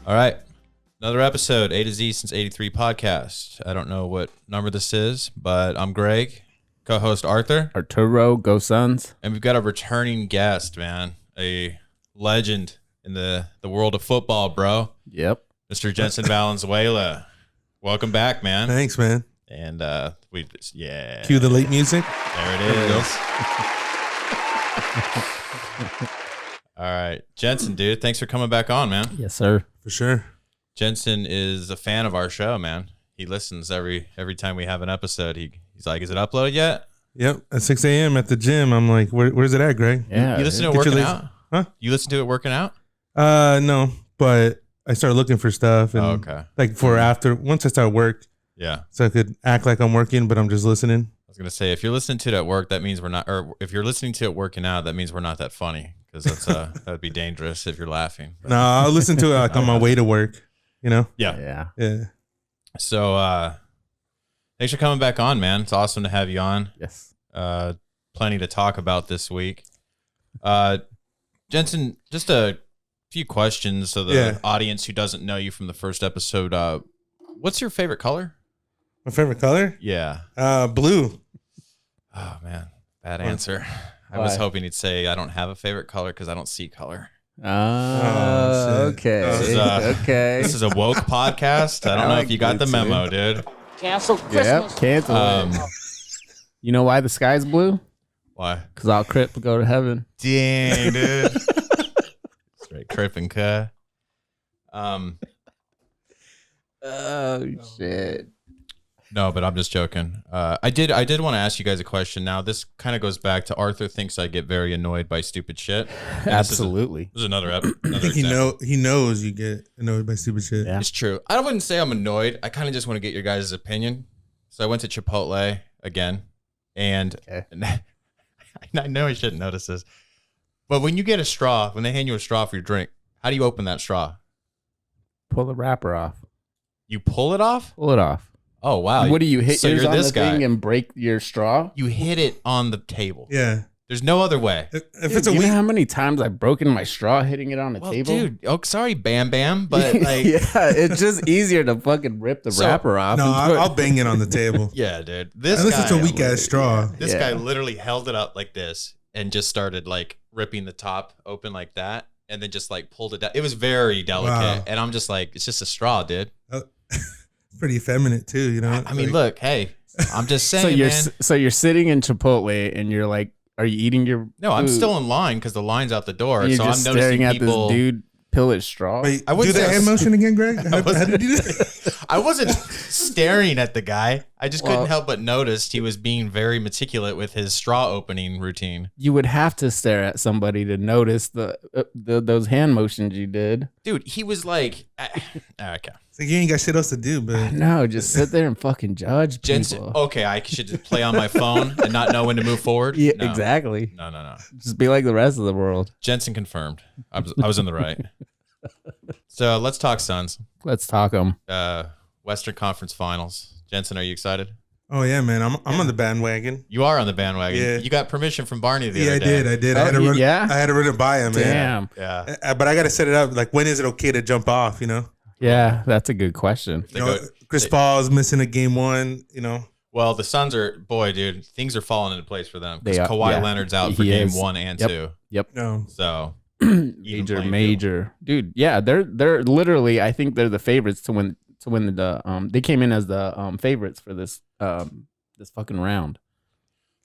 All right. Another episode, A to Z Since 83 podcast. I don't know what number this is, but I'm Greg, co-host Arturo, go Suns. and we've got a returning guest, man, a legend in the world of football, bro. Yep. Mr. Jensen Valenzuela. Welcome back, man. Thanks, man. And yeah. Cue the late music. There it is. All right. Jensen, dude, thanks for coming back on, man. Yes, sir. For sure. Jensen is a fan of our show, man. He listens every time we have an episode. He's like, is it uploaded yet? Yep. At 6 a.m. at the gym, I'm like, where's it at, Greg? Yeah. You listen to it Get your working lazy- out? Huh? You listen to it working out? No, but I started looking for stuff and Okay. like for after once I start work, Yeah. so I could act like I'm working, but I'm just listening. I was going to say, if you're listening to it at work, that means we're not, or if you're listening to it working out, that mees we're not that funny, because that would be dangerous if you're laughing. But, No, I'll listen to it like on my way to work, you know? yeah. Yeah. Yeah. So, thanks for coming back on, man. It's awesome to have you on. Yes. Plenty to talk about this week. Jensen, just a few questions so the audience who doesn't know you from the first episode. What's your favorite color? My favorite color? Yeah. Blue. Oh, man. Bad answer. I was hoping he'd say I don't have a favorite color because I don't see color. Oh, shit. Okay. Oh, This is, Okay. This is a woke podcast. I don't know if you got the memo, dude. Cancel Yep. Christmas. Cancel it. You know why the sky's blue? Why? Because all crip will go to heaven. Dang, dude. Straight crip and cuh. Oh, shit. No, but I'm just joking. I did want to ask you guys a question. Now, this kind of goes back to Arthur thinks I get very annoyed by stupid shit. And Absolutely. This is another I think example. he knows you get annoyed by stupid shit. Yeah. It's true. I wouldn't say I'm annoyed. I kind of just want to get your guys' opinion. So I went to Chipotle again, and Okay. I know I shouldn't notice this, but when you get a straw, when they hand you a straw for your drink, how do you open that straw? Pull the wrapper off. You pull it off? Pull it off. Oh, wow. What do you hit So yours you're on this the guy. thing and break your straw? You hit it on the table. Yeah. There's no other way. If Dude, it's a you know week, how many times I've broken my straw hitting it on the Well, table? dude, sorry, Bam Bam, but like, yeah, it's just easier to fucking rip the So- wrapper off. no, and put- I'll bang it on the table. yeah, dude. This Unless guy, it's a weak ass straw. This Yeah. guy literally held it up like this and just started like ripping the top open like that, and then just like pulled it down. It was very delicate, Wow. and I'm just like, it's just a straw, dude. Pretty effeminate too, you know? I mean, Like, look, hey, I'm just saying, so you're man. so you're sitting in Chipotle and you're like, are you eating your? No, I'm food? still in line because the line's out the door. And you're So just I'm noticing staring at people. this dude pill his straw. Wait, I wouldn't do the say- hand motion again, Greg? How did you do that? I wasn't staring at the guy. I just Well- couldn't help but notice he was being very meticulous with his straw opening routine. You would have to stare at somebody to notice the those hand motions you did. Dude, he was like, okay. It's like you ain't got shit else to do, but No, just sit there and fucking judge Jensen, people. okay, I should just play on my phone and not know when to move forward? Yeah, No. exactly. No. Just be like the rest of the world. Jensen confirmed. I was in the right. So let's talk Suns. Let's talk them. Western Conference Finals. Jensen, are you excited? oh yeah, man, I'm on the bandwagon. You are on the bandwagon. Yeah. You got permission from Barney the Yeah, other I day. did. Oh, I had to run. yeah? I had to run it by him, man. Damn. Yeah. But I got to set it up. Like, when is it okay to jump off? You know, Yeah, that's a good question. They you know, go- Chris Paul's missing a game one. You know, Well, the Suns are, boy, dude, things are falling into place for them because They are, Kawhi yeah. Leonard's out for He game is. 1 and Yep. 2. no, So major, playing major, dude. Yeah, they're literally. I think they're the favorites to win the. They came in as the favorites for this this fucking round.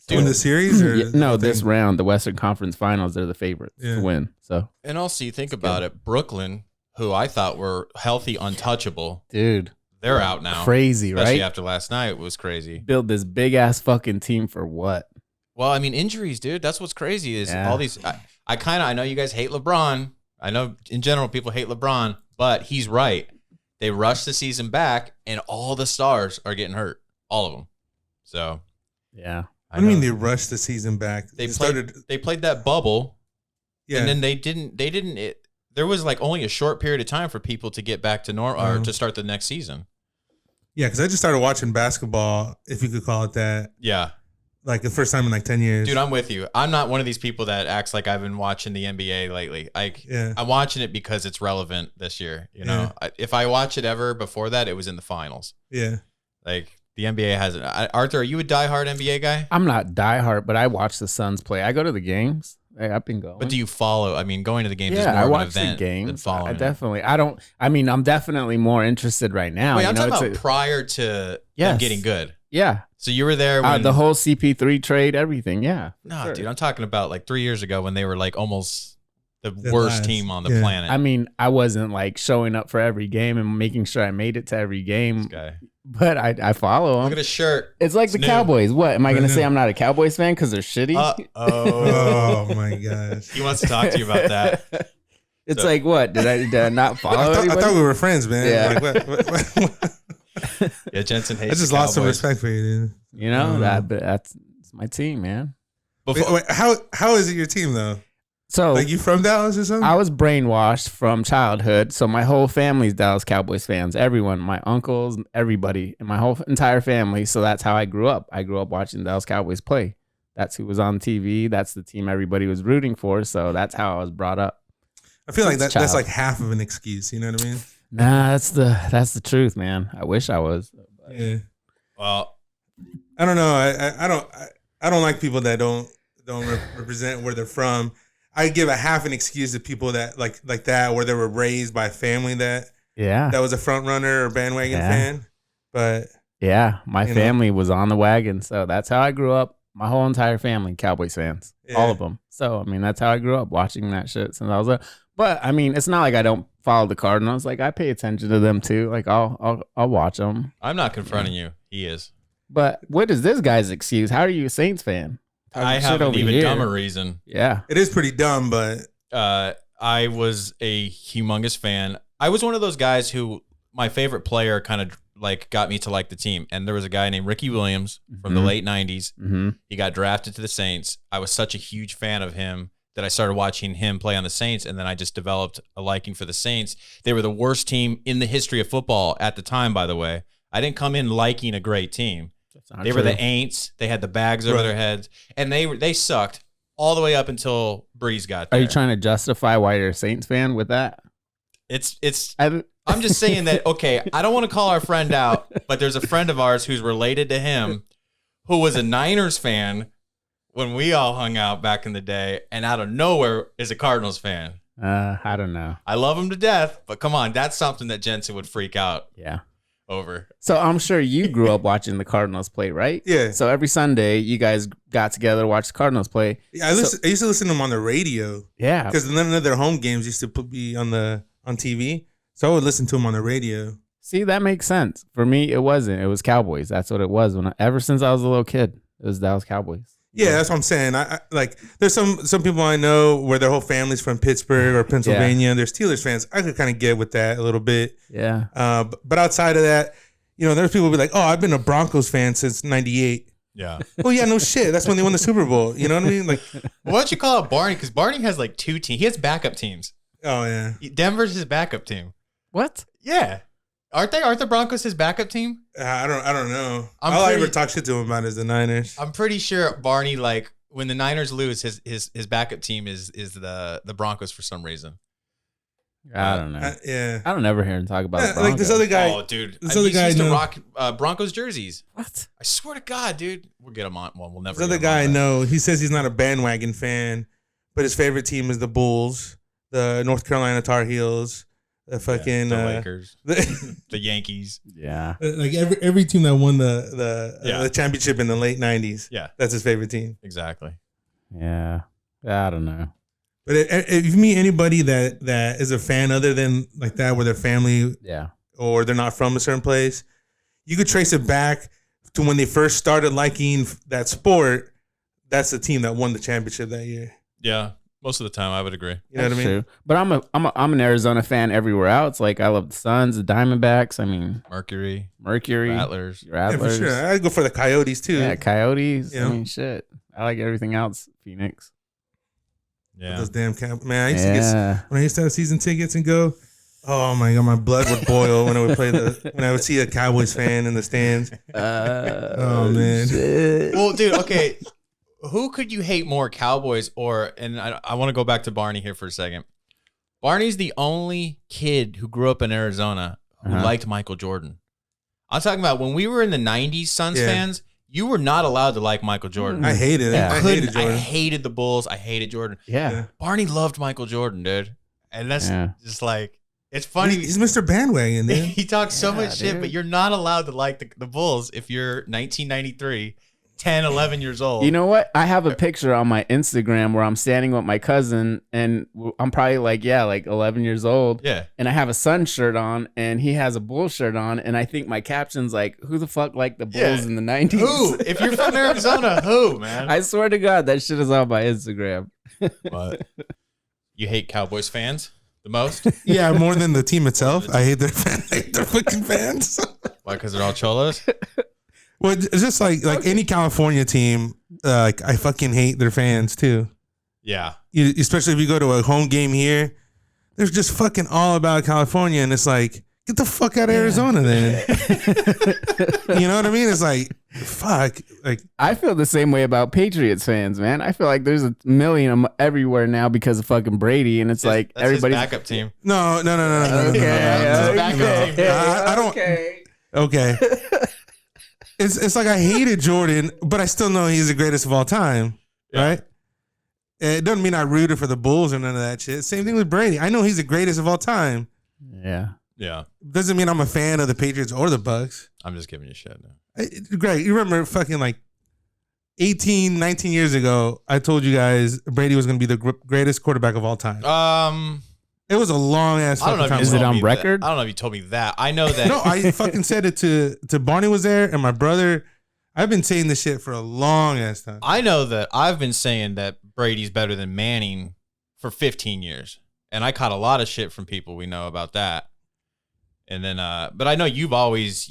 to win the series or Yeah, no, the this thing? round, the Western Conference Finals, they're the favorites Yeah. to win. So, and also you think about it, Brooklyn, who I thought were healthy, untouchable, dude, they're out now. crazy, Especially right? after last night, it was crazy. Build this big ass fucking team for what? Well, I mean, injuries, dude. That's what's crazy is Yeah. all these. I know you guys hate LeBron. I know in general people hate LeBron, but he's right. They rushed the season back, and all the stars are getting hurt, all of them. So Yeah, I mean, they rushed the season back. they It played that bubble, Yeah, and then they didn't. There was like only a short period of time for people to get back to normal or to start the next season. yeah, because I just started watching basketball, if you could call it that. Yeah, like the first time in like 10 years. Dude, I'm with you. I'm not one of these people that acts like I've been watching the NBA lately. Like, I'm watching it because it's relevant this year. You know, if I watch it ever before that, it was in the finals. Yeah. Like the NBA hasn't. Arthur, are you a diehard NBA guy? I'm not diehard, but I watch the Suns play. I go to the games. I've been going. But do you follow? I mean, going to the games is Yeah, I more of an watch event the than games. following. I definitely. I don't. I mean, I'm definitely more interested right now. Wait, you I'm know, talking about prior to them Yes. getting good. Yeah. So you were there when The whole CP3 trade, everything. Yeah. No, sure. dude, I'm talking about like 3 years ago when they were like almost the Dead worst last. team on the Yeah. planet. I mean, I wasn't like showing up for every game and making sure I made it to every This game, guy. but I follow Look them. at his shirt. It's like It's the new. Cowboys. What am I going to Right say? now. I'm not a Cowboys fan because they're shitty. Oh my gosh. He wants to talk to you about that. It's So- like what? Did I not follow I anybody? thought we were friends, man. Yeah. Like, what? Yeah, Jensen hates I just the lost some Cowboys. respect for you, dude. You know that's my team, man. Before, Wait, how is it your team though? So Like you from Dallas or something? I was brainwashed from childhood. So my whole family's Dallas Cowboys fans. Everyone, my uncles, everybody, and my whole entire family. So that's how I grew up. I grew up watching Dallas Cowboys play. That's who was on TV. That's the team everybody was rooting for. So that's how I was brought up. I feel like Since that's child. like half of an excuse. You know what I mean? Nah, that's the truth, man. I wish I was. Yeah. well, I don't know. I don't like people that don't represent where they're from. I give a half an excuse to people that like that where they were raised by a family that Yeah. was a front runner or bandwagon Yeah. fan. But Yeah. My You know? family was on the wagon. So that's how I grew up. My whole entire family, Cowboys fans. All Yeah. of them. So, I mean, that's how I grew up watching that shit since I was a. But, I mean, it's not like I don't follow the Cardinals. Like, I pay attention to them too. Like, I'll watch them. I'm not confronting you. He is. But what is this guy's excuse? How are you a Saints fan? I Shit have an over even here. dumber reason. Yeah. it is pretty dumb. But I was a humongous fan. I was one of those guys who my favorite player kind of like got me to like the team. And there was a guy named Ricky Williams from the Mhm. late 90s. Mm-hmm. He got drafted to the Saints. I was such a huge fan of him that I started watching him play on the Saints, and then I just developed a liking for the Saints. They were the worst team in the history of football at the time, by the way. I didn't come in liking a great team. They were the Aints. They had the bags over Right. their heads, and they sucked all the way up until Breeze got Are there. you trying to justify why you're a Saints fan with that? It's I, I'm just saying that, okay, I don't want to call our friend out, but there's a friend of ours who's related to him who was a Niners fan when we all hung out back in the day, and out of nowhere is a Cardinals fan. I don't know. I love him to death, but come on, that's something that Jensen would freak out Yeah. over. So I'm sure you grew up watching the Cardinals play, right? yeah, So every Sunday, you guys got together to watch the Cardinals play. I used to listen to them on the radio Yeah. because none of their home games used to be on TV. So I would listen to them on the radio. See, that makes sense. For me, it wasn't. It was Cowboys. That's what it was. Ever since I was a little kid, it was Dallas Cowboys. Yeah, that's what I'm saying. I like. There's some people I know where their whole family's from Pittsburgh or Pennsylvania. They're Steelers fans. I could kind of get with that a little bit. Yeah. But outside of that, there's people who be like, "Oh, I've been a Broncos fan since '98." Yeah. Oh yeah, no shit. That's when they won the Super Bowl. You know what I mean? Like, Why don't you call it Barney? Because Barney has like two teams. He has backup teams. oh yeah. Denver's his backup team. What? Yeah. Aren't the Broncos his backup team? I don't know. I'm All I pretty- ever talk shit to him about is the Niners. I'm pretty sure Barney, like, when the Niners lose, his backup team is the Broncos for some reason. I don't know. Yeah. I don't ever hear him talk about the Like Broncos. this other guy. Oh, dude. this other He guy I used to know- rock Broncos jerseys. What? I swear to God, dude. We'll get him on. Well, we'll never This other get him on, guy I but- know. He says he's not a bandwagon fan, but his favorite team is the Bulls, the North Carolina Tar Heels, the fucking the Lakers, the, the Yankees. Yeah. like every team that won the championship in the late '90s. Yeah, That's his favorite team. exactly. Yeah. I don't know. But if you meet anybody that is a fan other than like that, where their family Yeah. or they're not from a certain place, you could trace it back to when they first started liking that sport. That's the team that won the championship that year. Yeah, most of the time I would agree. You know what I mean? True. But I'm an Arizona fan everywhere else. Like I love the Suns, the Diamondbacks. I mean, Mercury, Mercury, Rattlers. Yeah, for Rattlers. sure. I'd go for the Coyotes too. Yeah, Coyotes. Yeah. I mean, shit. I like everything else. Phoenix. Yeah, Those damn man. I used to Yeah. get when I used to have season tickets and go. Oh my god, my blood would boil when I would see a Cowboys fan in the stands. Oh man. Shit. Well, dude, okay. Who could you hate more, Cowboys or? And I want to go back to Barney here for a second. Barney's the only kid who grew up in Arizona who liked Michael Jordan. I'm talking about when we were in the 90s, Suns fans, you were not allowed to like Michael Jordan. I hated it. Yeah. I hated Jordan. I hated the Bulls. I hated Jordan. Yeah. Barney loved Michael Jordan, dude. And that's just like, it's funny. He's Mr. Bandwagon, dude. He talks so much shit, dude. but you're not allowed to like the Bulls if you're 1993, 10, 11 years old. You know what? I have a picture on my Instagram where I'm standing with my cousin, and I'm probably like 11 years old. Yeah. And I have a Sun shirt on, and he has a Bull shirt on, and I think my caption's like, "Who the fuck liked the Bulls in the 90s?" Who? If you're from Arizona, who, man? I swear to God, that shit is on my Instagram. What? You hate Cowboys fans the most? Yeah, more than the team itself. I hate their fucking fans. Why? Because they're all cholos? Well, it's just like any California team, I fucking hate their fans too. Yeah. Especially if you go to a home game here, they're just fucking all about California, and it's like, get the fuck out of Arizona then. You know what I mean? It's like, fuck. Like, I feel the same way about Patriots fans, man. I feel like there's a million of them everywhere now because of fucking Brady, and it's like That's everybody's his backup team. no. Okay, I don't. Okay. It's like I hated Jordan, but I still know he's the greatest of all time, right? It doesn't mean I rooted for the Bulls or none of that shit. Same thing with Brady. I know he's the greatest of all time. Yeah. Yeah. Doesn't mean I'm a fan of the Patriots or the Bucks. I'm just giving you shit now. Greg, you remember fucking like 18, 19 years ago, I told you guys Brady was going to be the greatest quarterback of all time. It was a long ass I don't know fucking if time. Is it on record? I don't know if you told me that. I know that. No, I fucking said it to Barney was there and my brother. I've been saying this shit for a long ass time. I know that I've been saying that Brady's better than Manning for 15 years. And I caught a lot of shit from people we know about that. And then, but I know you've always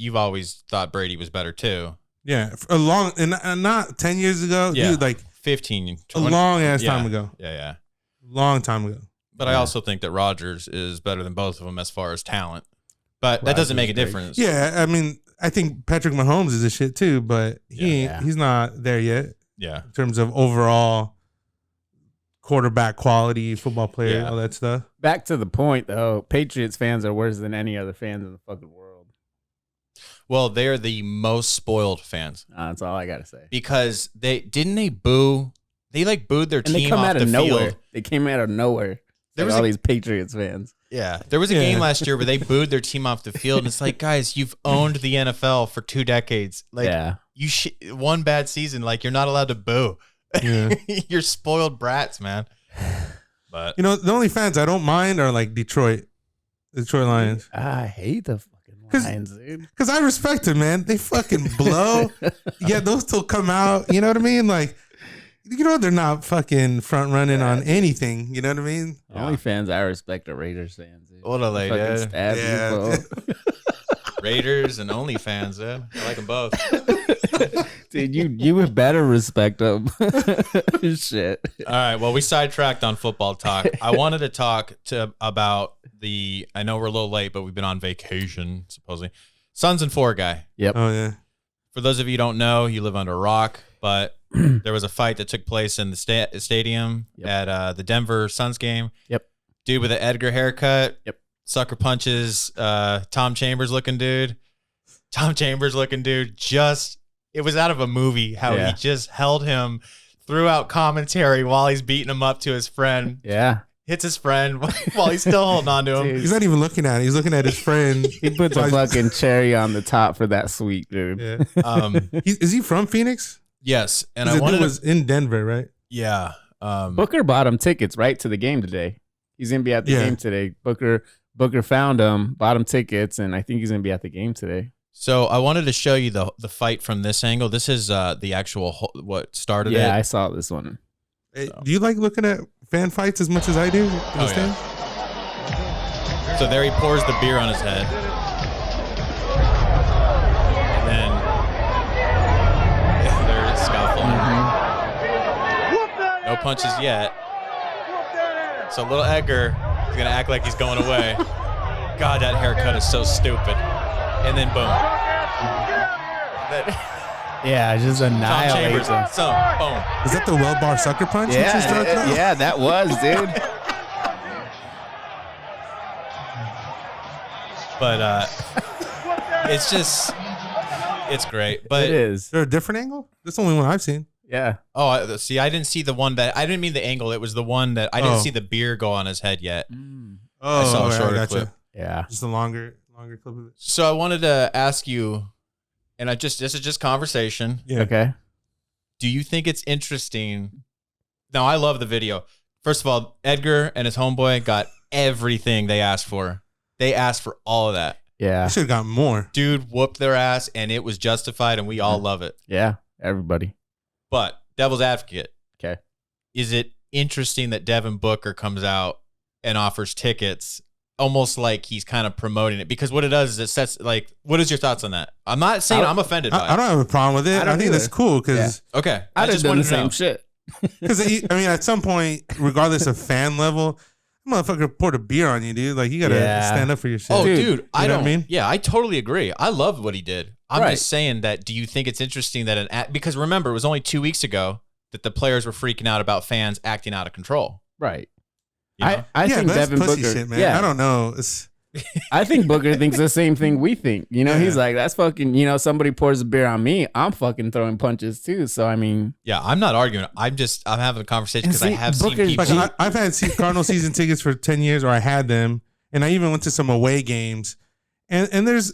thought Brady was better too. Yeah, for a long, and not 10 years ago, Yeah. dude, like 15, 20, a long ass yeah. time ago. Yeah. Long time ago. But I also think that Rodgers is better than both of them as far as talent. But that doesn't make a difference. Yeah, I mean, I think Patrick Mahomes is a shit too, but he's not there yet Yeah. in terms of overall quarterback quality, football player, all that stuff. Back to the point, though, Patriots fans are worse than any other fans in the fucking world. Well, they're the most spoiled fans That's all I gotta say. because they boo. They like booed their And they team come off out the of nowhere. field. They came out of nowhere. There There was was all a- these Patriots fans. Yeah, there was a game last year where they booed their team off the field, and it's like, guys, you've owned the NFL for 2 decades. Like, you one bad season, like you're not allowed to boo. Yeah. You're spoiled brats, man. But You know, the only fans I don't mind are like Detroit Lions. I hate the fucking 'Cause- Lions, dude. Because I respect them, man. They fucking blow. Yeah, those still come out. You know what I mean? Like, you know, they're not fucking front running on anything. You know what I mean? The only fans I respect are Raiders fans, dude. what are they, Fucking dude? stab Yeah. Raiders and OnlyFans, dude. I like them both. Dude, you better respect them. Shit. All right. Well, we sidetracked on football talk. I wanted to talk about I know we're a little late, but we've been on vacation, supposedly. Suns and 4 guy. Yep. Oh, yeah. For those of you who don't know, you live under a rock, but there was a fight that took place in the stadium at the Denver Suns game. Yep. Dude with an Edgar haircut. Yep. Sucker punches Tom Chambers looking dude. It was out of a movie how he just held him throughout commentary while he's beating him up to his friend. Yeah. Hits his friend while he's still holding on to him. Dude. He's not even looking at it. He's looking at his friend. He puts a fucking cherry on the top for that sweet, dude. Yeah. Is he from Phoenix? Yes. And I The wanted dude was in Denver, right? Yeah. Booker bought him tickets right to the game today. He's gonna be at the game today. Booker Found him, bought him tickets, and I think he's gonna be at the game today. So I wanted to show you the fight from this angle. This is the actual what started it. Yeah, I saw this one. Hey, do you like looking at fan fights as much as I do? Yeah. So there he pours the beer on his head. And then they're scuffling. No punches yet. So little Edgar is going to act like he's going away. God, that haircut is so stupid. And then boom. Yeah, just Tom annihilate Chambers. them. So, boom. Is that the well bar sucker punch? that you started throwing? Yeah, that was, dude. But it's just, it's great. But It is. Is there a different angle? That's the only one I've seen. Yeah. Oh, see, I didn't see the one that I didn't mean the angle. It was the one that I didn't see the beer go on his head yet. Oh, I saw a okay, shorter gotcha. clip. Yeah. Just a longer clip of it. So I wanted to ask you, and this is just conversation. Yeah. Okay. Do you think it's interesting? Now, I love the video. First of all, Edgar and his homeboy got everything they asked for. They asked for all of that. Yeah. I should have gotten more. Dude whooped their ass, and it was justified, and we all love it. Yeah. Everybody. But devil's advocate. Okay. Is it interesting that Devin Booker comes out and offers tickets almost like he's kind of promoting it? Because what it does is it sets, like, what is your thoughts on that? I'm not saying I'm offended by I don't have a problem with it. I think that's cool because Okay. I just just done wanted the to same know. shit. I mean, at some point, regardless of fan level, motherfucker poured a beer on you, dude. Like, you gotta stand up for your shit. Oh, Dude, dude, I know don't. what I mean? Yeah, I totally agree. I love what he did. I'm Right. just saying that. Do you think it's interesting that because remember, it was only 2 weeks ago that the players were freaking out about fans acting out of control. Right. You know? I yeah, think but that's Devin pussy Booker. shit, man. Yeah. I don't know. It's I think Booker thinks the same thing we think. You know, he's like, that's fucking, somebody pours a beer on me, I'm fucking throwing punches too. So, I mean. Yeah, I'm not arguing. I'm having a conversation because I have seen Booker's people. like I've had Cardinal season tickets for 10 years, or I had them, and I even went to some away games. And there's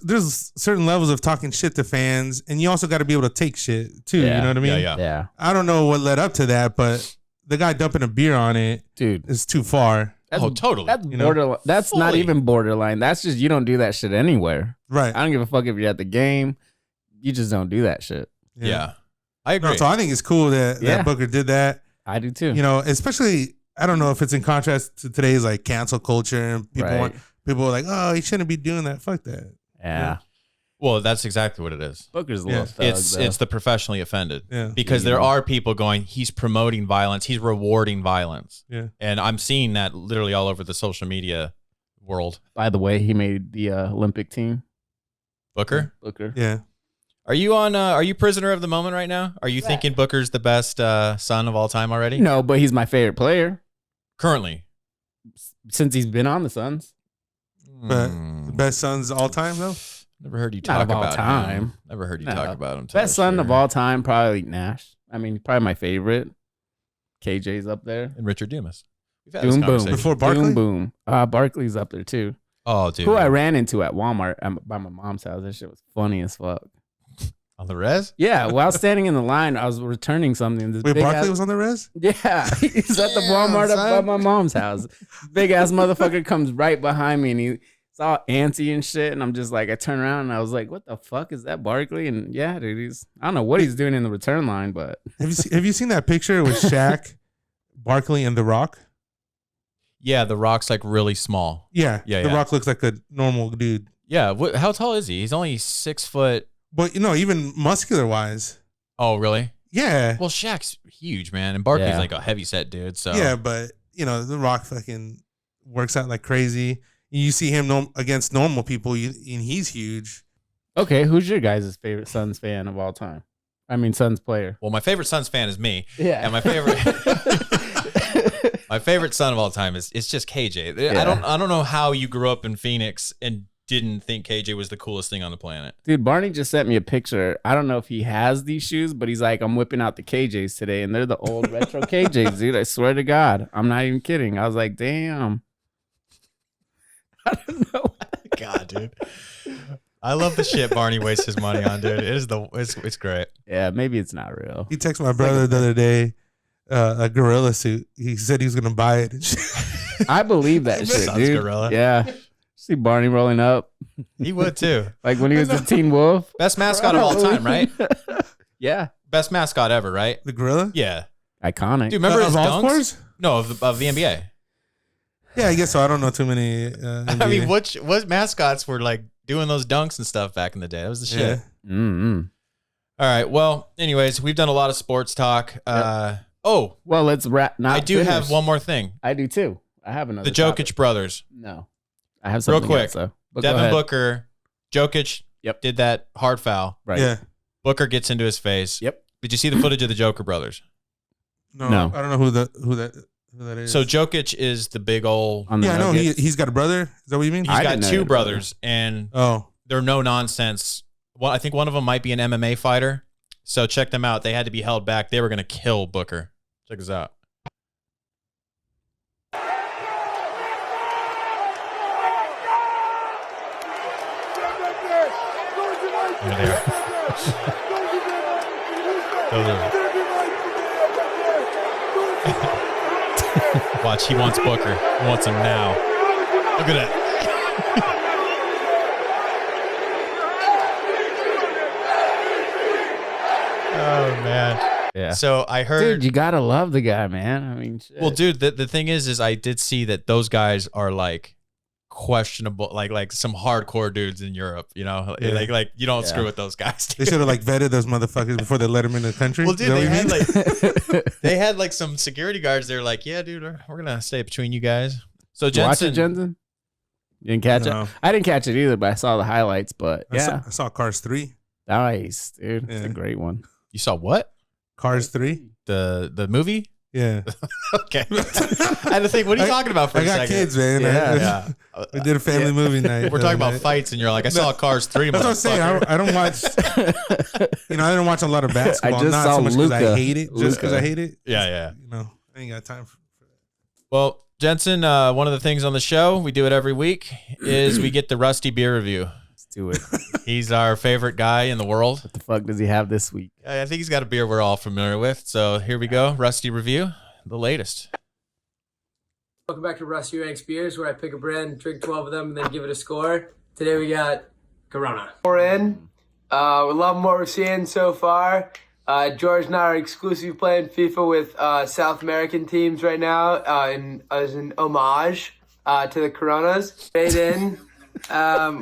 certain levels of talking shit to fans, and you also got to be able to take shit too. Yeah. You know what I mean? Yeah. I don't know what led up to that, but the guy dumping a beer on it, Dude. is too far. Totally. That's borderline. That's not Fully. even borderline. That's just, you don't do that shit anywhere. Right. I don't give a fuck if you're at the game. You just don't do that shit. Yeah. I agree. No, so I think it's cool that Booker did that. I do too. Especially, I don't know if it's in contrast to today's like cancel culture and people are like, oh, he shouldn't be doing that. Fuck that. Yeah. Well, that's exactly what it is. Booker's a little thug, though. It's the professionally offended. Yeah. Because there are people going, he's promoting violence, he's rewarding violence. Yeah. And I'm seeing that literally all over the social media world. By the way, he made the Olympic team. Booker? Booker. Yeah. Are you prisoner of the moment right now? Are you thinking Booker's the best son of all time already? No, but he's my favorite player Currently. since he's been on the Suns. But the best sons all time, though? Never heard you Not talk of all about time. him. Never heard you No. talk about him. till Best this son year. of all time, probably Nash. I mean, probably my favorite. KJ's up there. And Richard Dumas. We've had this Boom, boom. conversation. Before Barkley? Boom, boom. Barkley's up there too. Oh, dude. Who I ran into at Walmart by my mom's house. That shit was funny as fuck. On the res? Yeah, while standing in the line, I was returning something. This Wait, big Barkley ass- was on the res? Yeah, he's at the Walmart up by my mom's house. Big ass motherfucker comes right behind me, and he's all antsy and shit. And I'm just like, I turn around and I was like, "What the fuck is that, Barkley?" And yeah, dude, I don't know what he's doing in the return line, but Have you seen that picture with Shaq, Barkley, and The Rock? Yeah, the Rock's like really small. Yeah. Yeah, The yeah. Rock looks like a normal dude. Yeah. How tall is he? He's only 6 foot. But, even muscular wise. Oh, really? Yeah. Well, Shaq's huge, man. And Barkley's Yeah. like a heavy set dude. So Yeah, but, The Rock fucking works out like crazy. You see him against normal people, and he's huge. okay. Who's your guys' favorite Suns fan of all time? I mean, Suns player. Well, my favorite Suns fan is me. Yeah, And my favorite my favorite son of all time is just KJ. Yeah. I don't know how you grew up in Phoenix and didn't think KJ was the coolest thing on the planet. Dude, Barney just sent me a picture. I don't know if he has these shoes, but he's like, I'm whipping out the KJs today, and they're the old retro KJs, dude. I swear to God, I'm not even kidding. I was like, damn. I don't know. God, dude. I love the shit Barney wastes his money on, dude. It's great. Yeah, maybe it's not real. He texted my brother the other day, a gorilla suit. He said he was going to buy it. And shit. I believe that shit, Suns dude. gorilla. Yeah. See Barney rolling up He would too. like when he was the Teen Wolf. Best mascot of all time, right? Yeah. Best mascot ever, right? The gorilla? Yeah. Iconic. Dude, remember his of all dunks? sports? No, of the NBA. Yeah, I guess so. I don't know too many. I mean, what mascots were like doing those dunks and stuff back in the day? That was the shit. Yeah. Mm-hmm. All right. Well, anyways, we've done a lot of sports talk. Oh, Well, let's wrap. Not I do finish. have one more thing. I do too. I have another. The Jokic topic. brothers. No. I have Real something quick. else, though. But go Devin ahead. Booker, Jokic did that hard foul. Right. Yeah. Booker gets into his face. Yep. Did you see the footage of the Joker brothers? No. I don't know who that is. So Jokic is the big old. On the I know Nuggets. he's got a brother. Is that what you mean? He's got didn't know he two had a brother. brothers, and Oh, they're no nonsense. Well, I think one of them might be an MMA fighter. So check them out. They had to be held back. They were going to kill Booker. Check this out. There they are. Watch, he wants Booker. He wants him now. Look at that. Oh, man. Yeah. So I heard. Dude, you gotta love the guy, man. I mean, shit. Well, dude, the thing is I did see that those guys are like questionable, like some hardcore dudes in Europe, you know, Yeah. like you don't screw with those guys. they should have like vetted those motherfuckers before they let them in the country. Well, dude, Is that what you mean? they had like some security guards. They're like, yeah, dude, we're gonna stay between you guys. So Did you watch Jensen, it, Jensen? You didn't catch No. it? I didn't catch it either, but I saw the highlights. But yeah, I saw Cars 3. nice, dude. It's Yeah. a great one. you saw what? Cars 3? The movie? Yeah. Okay. I had to think, what are you talking about for I a got second? kids, man. Yeah. We did a family movie night. We're talking about fights, and you're like, I saw Cars 3. That's what I'm saying. I don't watch. I don't watch a lot of basketball. I just Not saw so much because I Luka. hate it. Just because I hate it. Yeah. I ain't got time for that. Well, Jensen, one of the things on the show, we do it every week, is we get the Rusty beer review. Let's do it. He's our favorite guy in the world. What the fuck does he have this week? I think he's got a beer we're all familiar with. So here we go. Rusty review, the latest. Welcome back to Rusty Ranks Beers, where I pick a brand, drink 12 of them, and then give it a score. Today we got Corona. We're in. We love what we're seeing so far. George and I are exclusively playing FIFA with South American teams right now as an homage to the Coronas. Made in.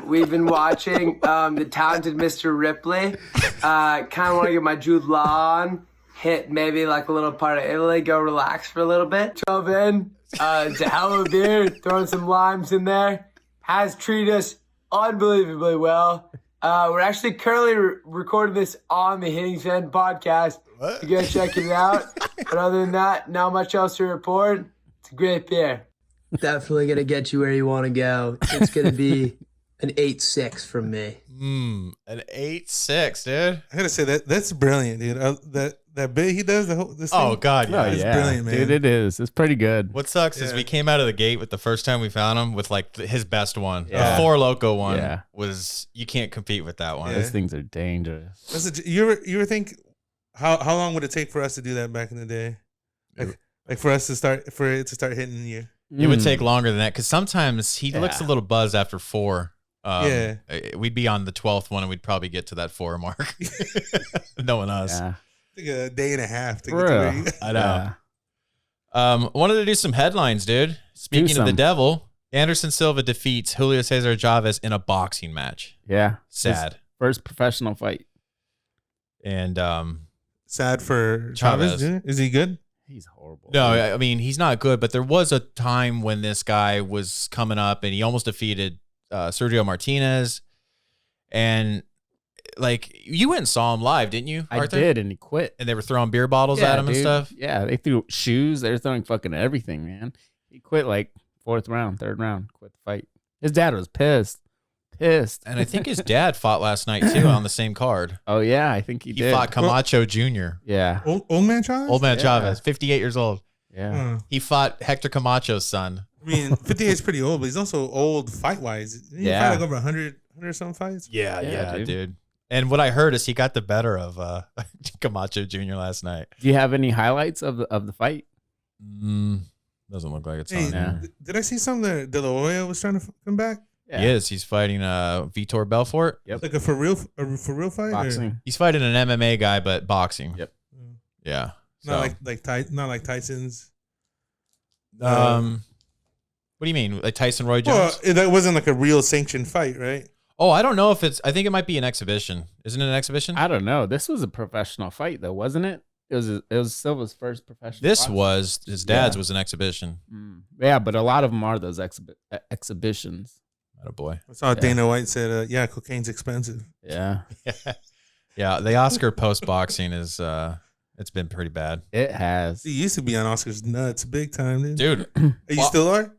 We've been watching the talented Mr. Ripley. Kind of want to get my Jude Law on. Hit maybe like a little part of Italy. Go relax for a little bit. 12 in. It's a hell of a beer. Throwing some limes in there. Has treated us unbelievably well. We're actually currently recording this on the Hitting Send podcast. You go check it out. But other than that, not much else to report. It's a great beer. Definitely going to get you where you want to go. It's going to be an 8-6 from me. An 8-6, dude. I gotta say that's brilliant, dude. That bit he does, this Oh, thing, God, yeah. it's brilliant, man. Dude, it is. It's pretty good. What sucks is we came out of the gate with the first time we found him with like his best one. Yeah. The Four Loco one Yeah. was, you can't compete with that one. Yeah. Those things are dangerous. You ever think how long would it take for us to do that back in the day? Like for it to start hitting you. It would take longer than that because sometimes he looks a Yeah. little buzzed after 4. Yeah. We'd be on the 12th one and we'd probably get to that 4 mark. Knowing us. Yeah. Like a day and a half to For get to real. where you I know. Wanted to do some headlines, dude. Speaking of the some. devil, Anderson Silva defeats Julio Cesar Chavez in a boxing match. Yeah. Sad. His first professional fight. And Sad for Chavez. Chavez. Is he good? He's horrible. no, I mean, he's not good, but there was a time when this guy was coming up and he almost defeated Sergio Martinez. And like, you went and saw him live, didn't you, I Arthur? did, and he quit. And they were throwing beer bottles at him and dude. stuff. Yeah, they threw shoes. They were throwing fucking everything, man. He quit like 4th round, 3rd round, quit the fight. His dad was pissed. And I think his dad fought last night too on the same card. Oh, yeah, I think he He did. fought Camacho Jr. Yeah. Old man Chavez? Old man Yeah. Chavez, 58 years old. Yeah. He fought Hector Camacho's son. I mean, 58 is pretty old, but he's also old fight wise. Didn't he Yeah. fight like over 100 some fights? Yeah, dude. dude. And what I heard is he got the better of Camacho Jr. last night. Do you have any highlights of the fight? Doesn't look like it's Hey, on. Yeah. did I see something that De La Hoya was trying to come back? Yeah. He is. He's fighting Vitor Belfort. Yep. Like a for real fight? Or Boxing. He's fighting an MMA guy, but boxing. Yep. Yeah. not So, not like Tyson's. what do you mean? Like Tyson Roy Jones? Well, that wasn't like a real sanctioned fight, right? Oh, I don't know if it's. I think it might be an exhibition. Isn't it an exhibition? I don't know. This was a professional fight, though, wasn't it? It was Silva's first professional. This boxing. was his dad's was an exhibition. Yeah, but a lot of them are those exhibitions. Oh boy. I saw Dana White said, "Yeah, cocaine's expensive." Yeah, Yeah. The Oscar post boxing is it's been pretty bad. it has. He used to be on Oscar's nuts big time, Dude, You still are?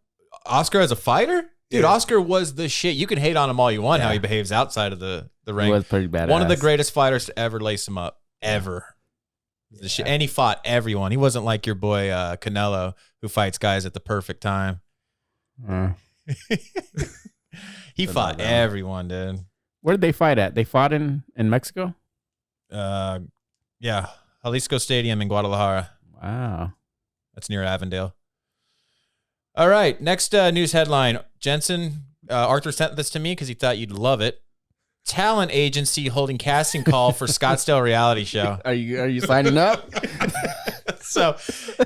Oscar as a fighter? Dude, Yeah. Oscar was the shit. You can hate on him all you want how Yeah. he behaves outside of the He ring. was pretty bad. One of the greatest fighters to ever lace him up. Ever. The shit. And he fought everyone. He wasn't like your boy Canelo, who fights guys at the perfect time. He fought everyone, dude. Where did they fight at? They fought in Mexico? Yeah. Jalisco Stadium in Guadalajara. Wow. That's near Avondale. All right. Next news headline. Jensen, Arthur sent this to me because he thought you'd love it. Talent agency holding casting call for Scottsdale reality show. Are you signing up? So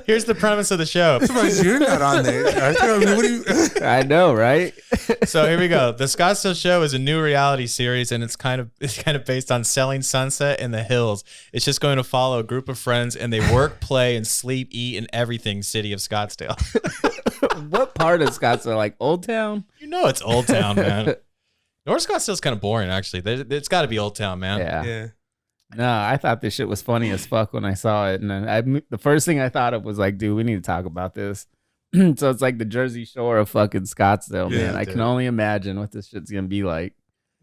here's the premise of the show. I'm surprised you're not on there. Arthur. I mean, what do you? I know, right? So here we go. The Scottsdale show is a new reality series, and it's kind of based on selling sunset in the hills. It's just going to follow a group of friends, and they work, play, and sleep, eat, and everything city of Scottsdale. What part of Scottsdale? Like Old Town? You know it's Old Town, man. North Scottsdale's kind of boring, actually. It's got to be Old Town, man. Yeah. No, I thought this shit was funny as fuck when I saw it, and then the first thing I thought of was like, dude, we need to talk about this. So it's like the Jersey Shore of fucking Scottsdale, man. I can only imagine what this shit's gonna be like.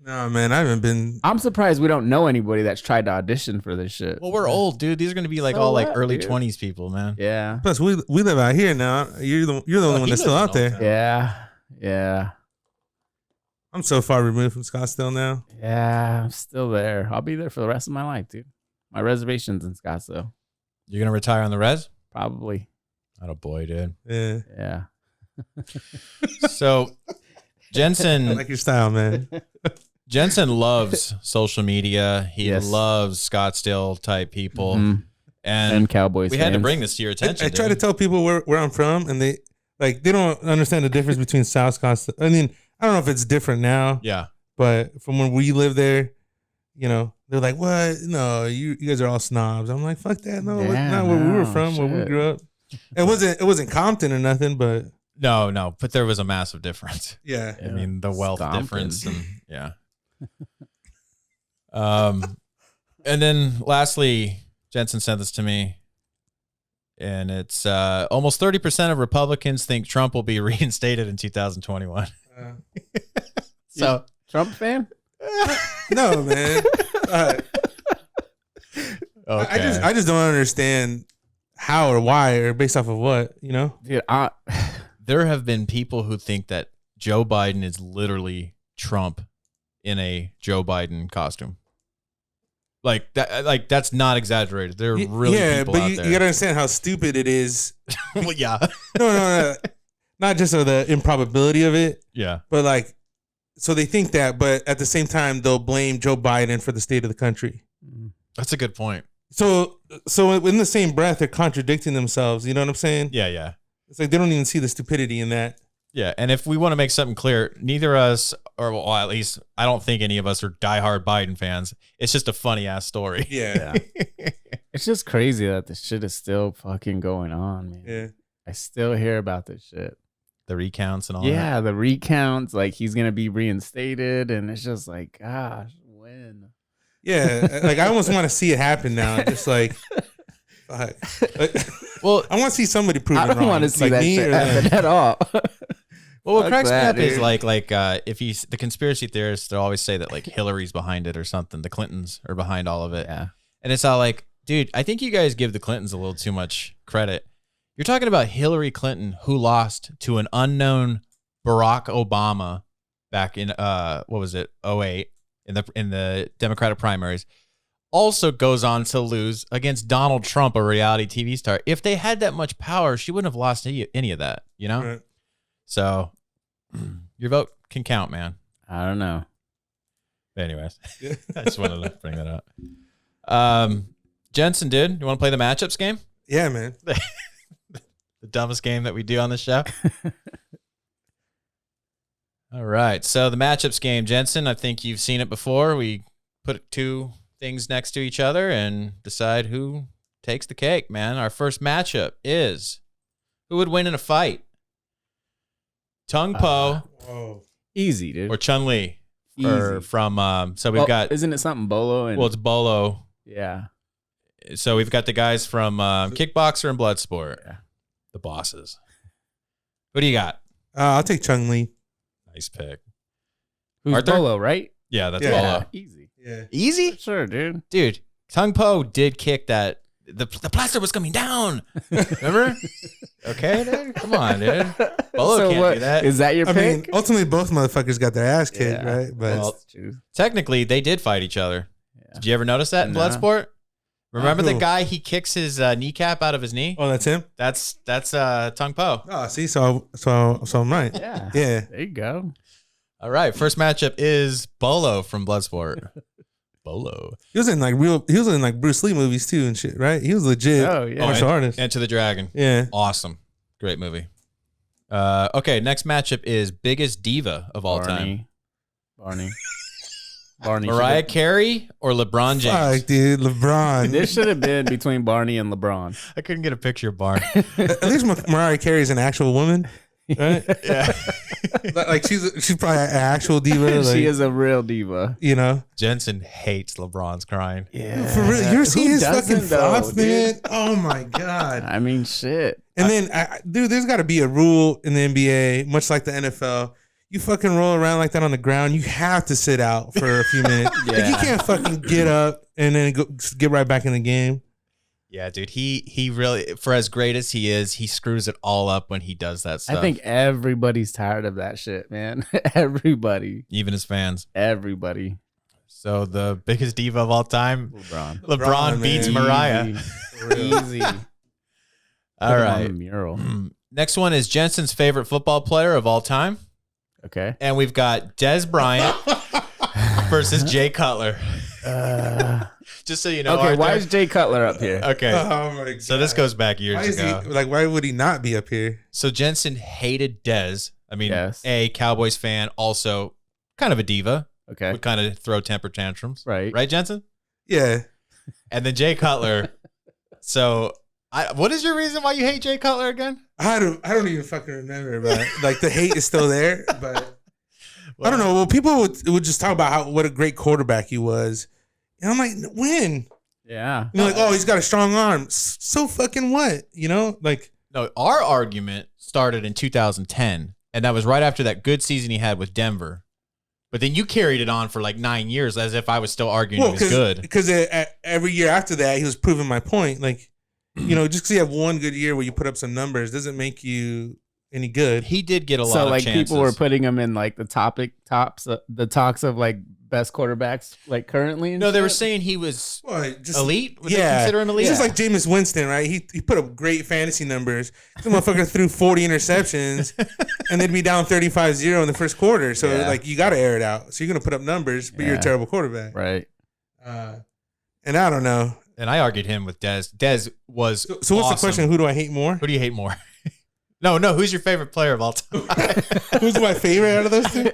No, man, I haven't been. I'm surprised we don't know anybody that's tried to audition for this shit. Well, we're old, dude. These are going to be like So all like what, early dude? 20s people, man. Yeah, Plus, we live out here now. You're the only one he that's still lives out in Old there. Town. yeah. I'm so far removed from Scottsdale now. Yeah, I'm still there. I'll be there for the rest of my life, dude. My reservation's in Scottsdale. You're going to retire on the res? Probably. Oh, boy, dude. Yeah, Yeah. So I Jensen like your style, man. Jensen loves social media. He Yes. loves Scottsdale type people. Mhm. And Cowboys we had to fans. bring this to your attention. I try to dude. tell people where I'm from, and they don't understand the difference between South Scottsdale. I mean, I don't know if it's different now, Yeah. but from when we lived there, they're like, "What? No, you guys are all snobs." I'm like, "Fuck that! No, Yeah, not where we were no, from, where we shit. grew up. It wasn't Compton or nothing, but No, but there was a massive difference. yeah, I mean, the wealth Stomping. difference, and yeah. And then lastly, Jensen sent this to me, and it's almost 30% of Republicans think Trump will be reinstated in 2021. So Trump fan? no, man. okay. I just don't understand how or why or based off of what, Dude, There have been people who think that Joe Biden is literally Trump in a Joe Biden costume. Like that, that's not exaggerated. There are really people but out you there. gotta understand how stupid it is. Well, yeah, No, not just of the improbability of it, yeah. but so they think that, but at the same time they'll blame Joe Biden for the state of the country. That's a good point. So in the same breath, they're contradicting themselves. You know what I'm saying? Yeah. It's like they don't even see the stupidity in that. Yeah, and if we want to make something clear, neither of us, or well, at least I don't think any of us are diehard Biden fans. It's just a funny ass story. Yeah. it's just crazy that this shit is still fucking going on, man. Yeah. I still hear about this shit. The recounts and all that. Yeah, the recounts, like he's gonna be reinstated, and it's just like, gosh, when? Yeah. I almost want to see it happen now. Just fuck. Well, I want to see somebody prove I it don't wrong. want to see that me shit or them. happen at all. well, what Fuck cracks me that, up is dude. if the conspiracy theorists, they always say that like Hillary's behind it or something. The Clintons are behind all of it. Yeah. And it's all like, dude, I think you guys give the Clintons a little too much credit. You're talking about Hillary Clinton, who lost to an unknown Barack Obama back in what was it, 2008 in the Democratic primaries. Also goes on to lose against Donald Trump, a reality TV star. If they had that much power, she wouldn't have lost any of that, you know? Right. So your vote can count, man. I don't know. Anyways, I just wanted to bring that up. Jensen, dude, you want to play the matchups game? Yeah, man. The dumbest game that we do on the show. All right. So the matchups game, Jensen, I think you've seen it before. We put two things next to each other and decide who takes the cake, man. Our first matchup is who would win in a fight? Tung Po Whoa. Easy, dude. or Chun Li, or Easy. from. So we've got. Isn't it something Bolo? And, Well, it's Bolo. yeah. So we've got the guys from Kickboxer and Bloodsport. Yeah. The bosses. What do you got? I'll take Chung Lee. Nice pick. Who's Arthur? Bolo, right? Yeah, that's Yeah. Bolo. Easy. Yeah. Easy? Sure, dude. Dude, Tung Po did kick that. The plaster was coming down. Remember? Okay, dude. Come on, dude. Bolo can't do that. Is that your I mean, pick? ultimately, both motherfuckers got their ass kicked, Yeah. right? But Well, That's true. technically, they did fight each other. Yeah. Did you ever notice that in No. Bloodsport? Remember the Who? guy he kicks his kneecap out of his knee? oh, that's him. That's Tung Po. Oh, see, so I'm right. Yeah. Yeah. There you go. All right, first matchup is Bolo from Bloodsport. Bolo. He was in like Bruce Lee movies too and shit, right? He was legit Oh, yeah. martial artist. Enter the Dragon. Yeah. Awesome. Great movie. Okay, next matchup is biggest diva of all time. Barney. Mariah Carey or LeBron James? Fuck, dude, LeBron. This should have been between Barney and LeBron. I couldn't get a picture of Barney. At least Mariah Carey is an actual woman, right? Yeah. Like she's probably an actual diva. Like, She is a real diva. you know. Jensen hates LeBron's crying. Yeah. For real, you ever seen his fucking flops, dude? man? Oh my god. I mean, shit. And then, dude, there's got to be a rule in the NBA, much like the NFL. You fucking roll around like that on the ground, you have to sit out for a few minutes. Like, you Yeah. can't fucking get up and then get right back in the game. Yeah, dude. He really, for as great as he is, he screws it all up when he does that stuff. I think everybody's tired of that shit, man. Everybody. even his fans. Everybody. So the biggest diva of all time, LeBron. LeBron beats man. Mariah. Easy. All Put him on right. the mural. Next one is Jensen's favorite football player of all time. Okay. And we've got Des Bryant versus Jay Cutler. Just so you know. Okay, Arthur. why is Jay Cutler up here? Okay. Oh my god. So this goes back Why years is ago. he like? Why would he not be up here? So Jensen hated Des. I mean, Yes. a Cowboys fan, also kind of a diva. Okay. Would kind of throw temper tantrums. Right. Right, Jensen? Yeah. And then Jay Cutler. So what is your reason why you hate Jay Cutler again? I don't even fucking remember, but like the hate is still there. But I don't know. Well, people would just talk about what a great quarterback he was, and I'm like, when? Yeah. You know, like, oh, he's got a strong arm. So fucking what? You know, like, No, our argument started in 2010, and that was right after that good season he had with Denver. But then you carried it on for like 9 years as if I was still arguing he was good. Because every year after that, he was proving my point. Like, you know, just because you have one good year where you put up some numbers doesn't make you any good. He did get a lot So of like chances. people were putting him in like the the talks of like best quarterbacks like currently. And No, they were shit? saying he was Well, just elite. Would they yeah, consider him elite? He's just like Jameis Winston, right? He put up great fantasy numbers. The motherfucker threw 40 interceptions, and they'd be down 35-0 in the first quarter. So Yeah. like you got to air it out. So you're gonna put up numbers, but you're a Yeah. terrible quarterback. Right. And I don't know. And I argued him with Des. Des was So what's the awesome. question? Who do I hate more? Who do you hate more? No. Who's your favorite player of all time? Who's my favorite out of those two?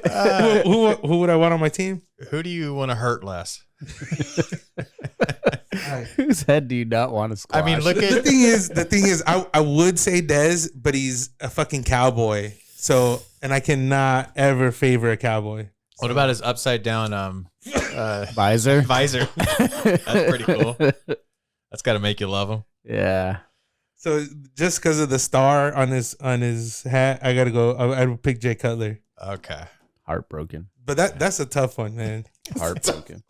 Who would I want on my team? Who do you want to hurt less? Whose head do you not want to squash? I mean, look The at thing is, I would say Dez, but he's a fucking cowboy. So, and I cannot ever favor a cowboy. what about his upside down visor. visor? That's pretty cool. That's got to make you love him. Yeah. So just because of the star on his hat, I gotta go. I would pick Jay Cutler. Okay. Heartbroken. But that's a tough one, man. Heartbroken.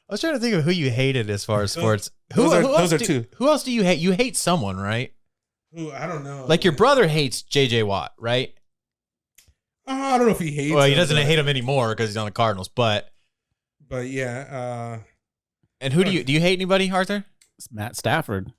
I was trying to think of who you hated as far as sports. Those else are do- two. Who else do you hate? You hate someone, right? Ooh, I don't know. Like your brother hates JJ Watt, right? I don't know if he hates. Well, he him, doesn't but- hate him anymore because he's on the Cardinals. But yeah. and who do you hate anybody, Arthur? It's Matt Stafford.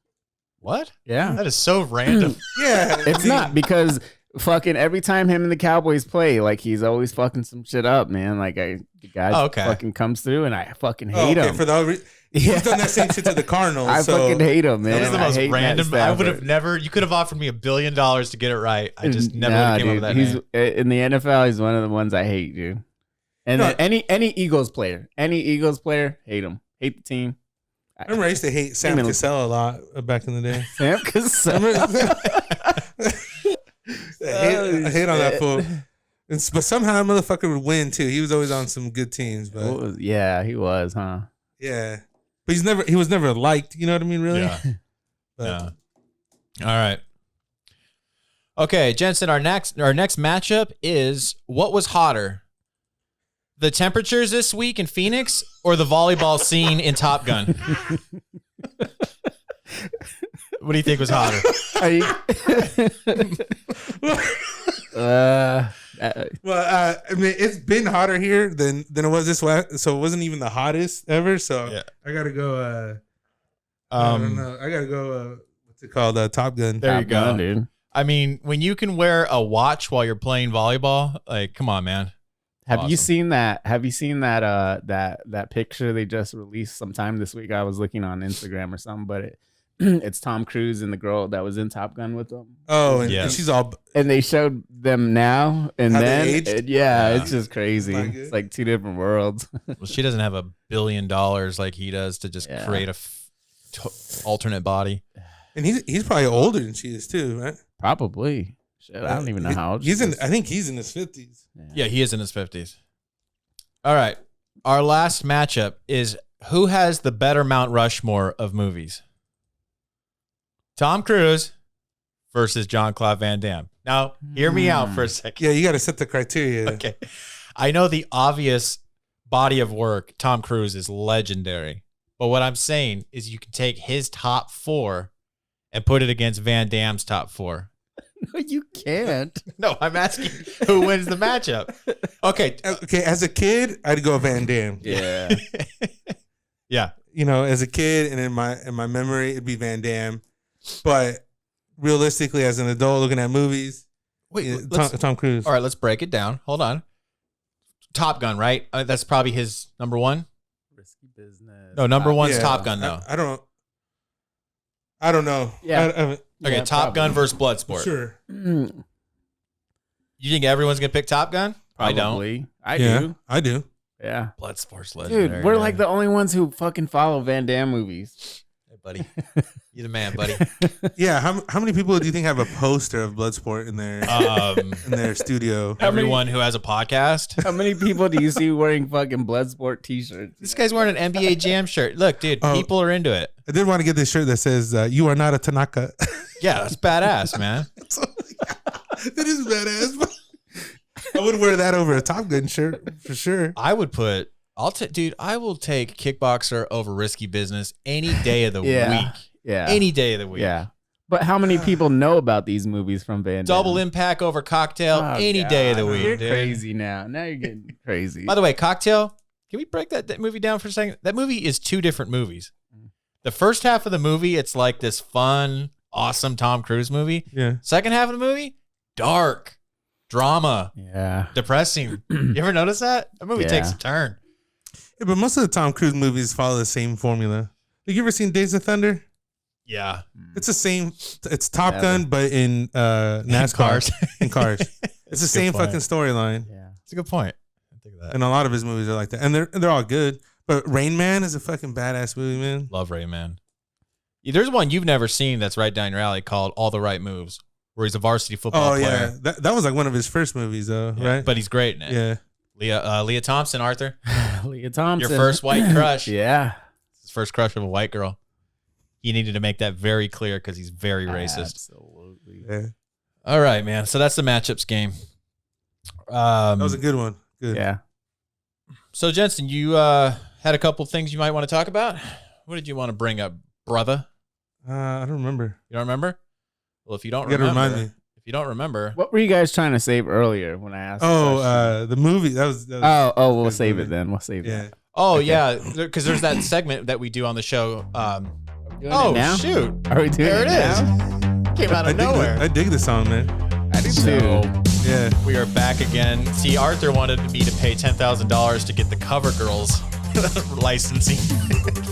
What? Yeah. That is so random. Yeah. It's not because fucking every time him and the Cowboys play, like he's always fucking some shit up, man. Like the guy fucking comes through and I fucking hate him. For the he's done that same shit to the Cardinals. I so. fucking hate him, man. That was the I most hate Matt random. I would have Stafford. never. You could have offered me $1 billion to get it right. I just never would have came up with that He's name. in the NFL. He's one of the ones I hate, dude. And No. then any Eagles player, hate him, hate the team. I remember I used to hate Sam Even- Cassell a lot back in the day. Sam, because I hate on that fool. But somehow that motherfucker would win too. He was always on some good teams, but Yeah, he was, huh? yeah. But he was never liked. You know what I mean? Really? Yeah. But, Yeah. All right. Okay, Jensen, our next matchup is what was hotter? The temperatures this week in Phoenix or the volleyball scene in Top Gun? What do you think was hotter? Are you? Well, I mean, it's been hotter here than it was this way, so it wasn't even the hottest ever. So Yeah. I gotta go. I don't know. I gotta go. What's it called? Top Gun. There you go, dude. I mean, when you can wear a watch while you're playing volleyball, like, come on, man. Have you seen that? Have you seen that? That picture they just released sometime this week? I was looking on Instagram or something, but it's Tom Cruise and the girl that was in Top Gun with them. Oh, and, Yeah. and she's all. And they showed them now, and How they then aged? yeah, Yeah. it's just crazy. Not good. It's like two different worlds. Well, she doesn't have $1 billion like he does to just Yeah. create a alternate body. And he's probably older than she is too, right? Probably. Shit, I don't even know how old he's she in. is. I think he's in his 50s. Yeah, he is in his 50s. All right. Our last matchup is who has the better Mount Rushmore of movies? Tom Cruise versus Jean-Claude Van Damme. Now, hear me out for a second. Yeah, you got to set the criteria. Okay. I know the obvious body of work, Tom Cruise is legendary. But what I'm saying is you can take his top 4 and put it against Van Damme's top 4. No, you can't. No, I'm asking who wins the matchup. Okay. Okay, as a kid, I'd go Van Damme. Yeah. Yeah. You know, as a kid, and in my memory, it'd be Van Damme. But realistically, as an adult looking at movies, Wait, Tom Cruise. All right, let's break it down. Hold on. Top Gun, right? That's probably his number 1. Risky business. No, number 1's Yeah, Top Gun, though. I don't know. Yeah. Okay, Yeah, Top Gun versus Bloodsport. Sure. Mm, You think everyone's gonna pick Top Gun? I don't. probably. I Yeah, do. I do. Yeah. Bloodsport's legendary. Dude, we're man. like the only ones who fucking follow Van Damme movies. Hey, buddy. You're the man, buddy. Yeah. How many people do you think have a poster of Bloodsport in their studio? Everyone who has a podcast. How many people do you see wearing fucking Bloodsport t-shirts? This guy's wearing an NBA Jam shirt. Look, dude, Oh. people are into it. I did want to get this shirt that says "You are not a Tanaka." Yeah, that's badass, man. That is badass. But I would wear that over a Top Gun shirt for sure. I would put. I will take Kickboxer over Risky Business any day of the week. Yeah. Any day of the week. Yeah. But how many people know about these movies from Van Damme? Double Impact over Cocktail Oh, any day of the God, week. You're dude. crazy now. Now you're getting crazy. By the way, Cocktail, can we break that movie down for a second? That movie is 2 different movies. The first half of the movie, it's like this fun, awesome Tom Cruise movie. Yeah. Second half of the movie, dark, drama, Yeah. depressing. You ever notice that? That movie Yeah. takes a turn. Yeah, but most of the Tom Cruise movies follow the same formula. Have you ever seen Days of Thunder? Yeah. It's the same. It's Top Never. Gun, but in NASCAR. Cars. In cars. It's the That's a same good point. fucking storyline. Yeah. It's a good point. I think of that. And a lot of his movies are like that. And they're all good. But Rain Man is a fucking badass movie, man. Love Ray, man. There's one you've never seen that's right down your alley called All the Right Moves, where he's a varsity football Oh, player. yeah. That was like one of his first movies, though, Yeah, right? but he's great in it. Yeah. Leah Thompson, Arthur. Leah Thompson. Your first white crush. Yeah. His first crush of a white girl. He needed to make that very clear because he's very racist. Absolutely. Yeah. All right, man. So that's the matchups game. That was a good one. Good. Yeah. So, Jensen, you had a couple things you might want to talk about. What did you want to bring up, brother? I don't remember. You don't remember? Well, if you don't You gotta remember, remind me. if you don't remember, What were you guys trying to save earlier when I asked? the question? The movie. That was We'll good save movie. it then. We'll save Yeah. it. oh yeah, because there's that segment that we do on the show. Oh now? shoot, Are we doing there it it is. now? Came out I of dig nowhere. I dig the song, man. I do So too. Yeah. we are back again. See, Arthur wanted me to pay $10,000 to get the Cover Girls licensing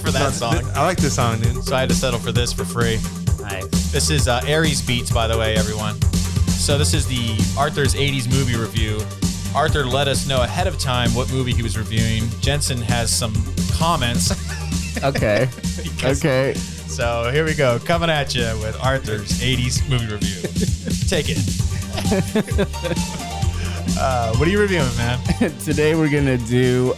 for that song, I like this song, dude. so I had to settle for this for free. Nice. This is Aries Beats, by the way, everyone. So this is the Arthur's 80s movie review. Arthur let us know ahead of time what movie he was reviewing. Jensen has some comments. Okay. Okay. So here we go, coming at you with Arthur's 80s movie review. Take it. What are you reviewing, man? Today we're gonna do.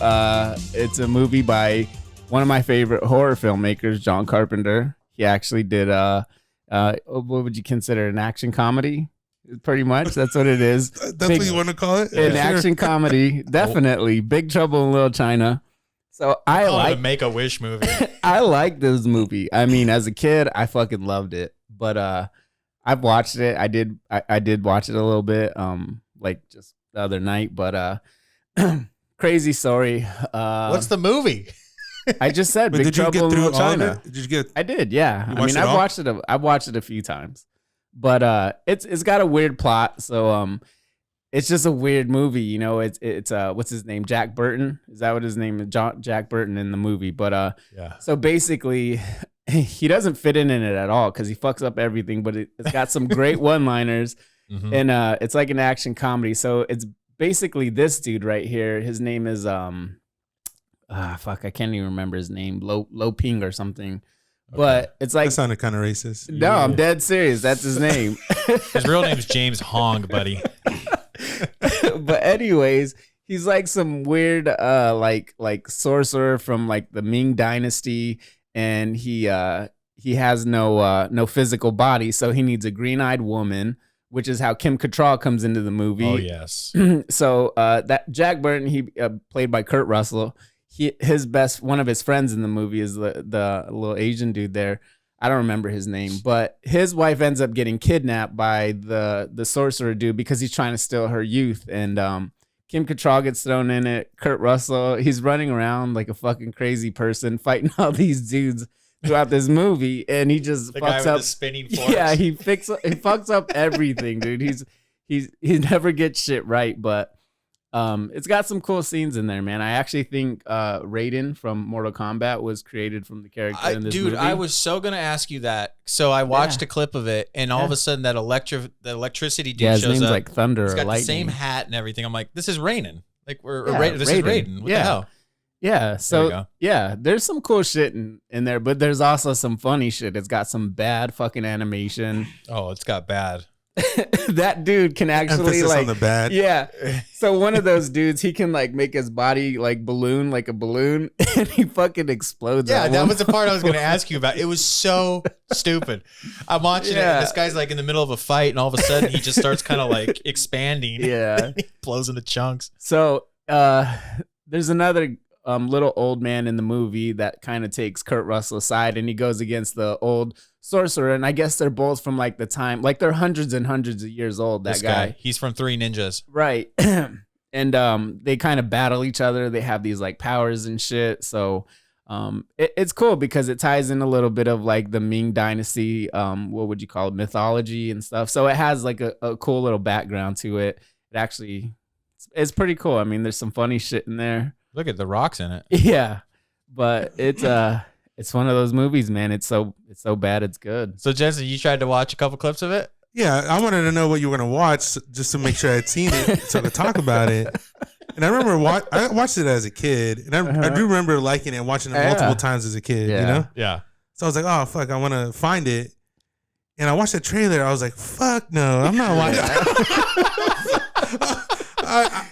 It's a movie by one of my favorite horror filmmakers, John Carpenter. He actually did. What would you consider an action comedy? Pretty much, that's what it is. That's what you want to call it? An action comedy, definitely. Big Trouble in Little China. So I like a Make-A-Wish movie. I like this movie. I mean, as a kid, I fucking loved it. But I've watched it. I did watch it a little bit, like just the other night. But crazy story. What's the movie? I just said Big Trouble in Little China. Did you get? I did, yeah. I mean, I've watched it. I've watched it a few times, but it's got a weird plot. So it's just a weird movie. You know, it's what's his name? Jack Burton. Is that what his name is? Jack Burton in the movie. But yeah. So basically, he doesn't fit in it at all because he fucks up everything. But it's got some great one-liners, and it's like an action comedy. So it's basically this dude right here. His name is fuck, I can't even remember his name. Lo Ping or something. Okay. But it's like, that sounded kind of racist. No, yeah. I'm dead serious. That's his name. His real name's James Hong, buddy. But anyways, he's like some weird like sorcerer from like the Ming Dynasty, and he has no physical body, so he needs a green-eyed woman, which is how Kim Cattrall comes into the movie. Oh yes. So that Jack Burton, he played by Kurt Russell. One of his friends in the movie is the little Asian dude there. I don't remember his name, but his wife ends up getting kidnapped by the sorcerer dude because he's trying to steal her youth. And Kim Cattrall gets thrown in it. Kurt Russell, he's running around like a fucking crazy person, fighting all these dudes throughout this movie, and he just fucks up. The spinning forks. Yeah, he fucks up everything, dude. He never gets shit right, but. It's got some cool scenes in there, man. I actually think Raiden from Mortal Kombat was created from the character in this movie. I was so gonna ask you that. So I watched a clip of it, and all of a sudden that the electricity dude his shows name's up. like Thunder. He's got or Lightning. the same hat and everything. I'm like, this is Raiden. Like this Raiden. is Raiden. What the hell? Yeah. So there's some cool shit in there, but there's also some funny shit. It's got some bad fucking animation. Oh, it's got bad. That dude can actually emphasis on the bad. Yeah. So one of those dudes, he can like make his body like balloon, like a balloon, and he fucking explodes. Yeah, that was the part I was going to ask you about. It was so stupid. I'm watching it, and this guy's like in the middle of a fight, and all of a sudden he just starts kind of like expanding. Yeah. He blows into chunks. So there's another little old man in the movie that kind of takes Kurt Russell aside, and he goes against the old sorcerer, and I guess they're both from like the time, like they're hundreds and hundreds of years old. That guy, he's from Three Ninjas, right? And they kind of battle each other. They have these like powers and shit. So it's cool because it ties in a little bit of like the Ming Dynasty, what would you call it, mythology and stuff. So it has like a cool little background to it. It actually, it's pretty cool. I mean, there's some funny shit in there. Look at the rocks in it. Yeah, but it's one of those movies, man. It's so bad it's good. So Jensen, you tried to watch a couple clips of it? Yeah, I wanted to know what you were going to watch just to make sure I'd seen it so I could talk about it. And I remember I watched it as a kid, and I do remember liking it and watching it multiple times as a kid, you know? Yeah. So I was like, oh, fuck, I want to find it. And I watched the trailer. I was like, fuck no, I'm not watching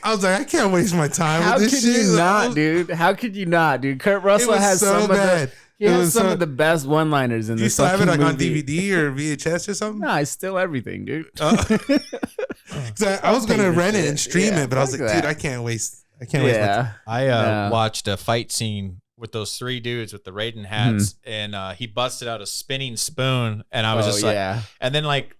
I was like, I can't waste my time with this shit. How could you not, dude? Kurt Russell has some of the best one-liners in this. You still have it like movie. on DVD or VHS or something? No, I still everything, dude. I was gonna rent it and stream it, but I was like, dude, I can't waste. I can't waste my time. I watched a fight scene with those three dudes with the Raiden hats, and he busted out a spinning spoon, and I was just like, and then like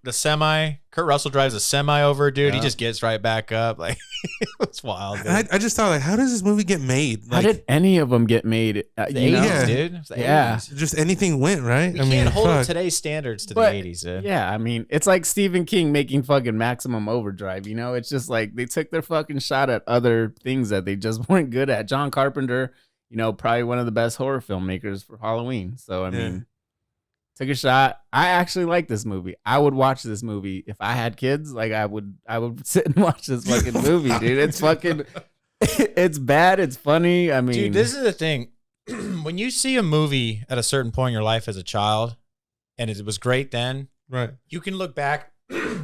Kurt Russell drives a semi over, dude. He just gets right back up, like it was wild. I just thought, like, how does this movie get made? Like, how did any of them get made? The 80s, dude. It was the 80s. Just anything went, right? We can't hold today's standards to the 80s, dude. Yeah, I mean, it's like Stephen King making fucking Maximum Overdrive. You know, it's just like they took their fucking shot at other things that they just weren't good at. John Carpenter. You know, probably one of the best horror filmmakers for Halloween. So, I mean, took a shot. I actually like this movie. I would watch this movie if I had kids. Like, I would sit and watch this fucking movie, dude. It's fucking, it's bad. It's funny. I mean, dude, this is the thing. When you see a movie at a certain point in your life as a child, and it was great then, right? You can look back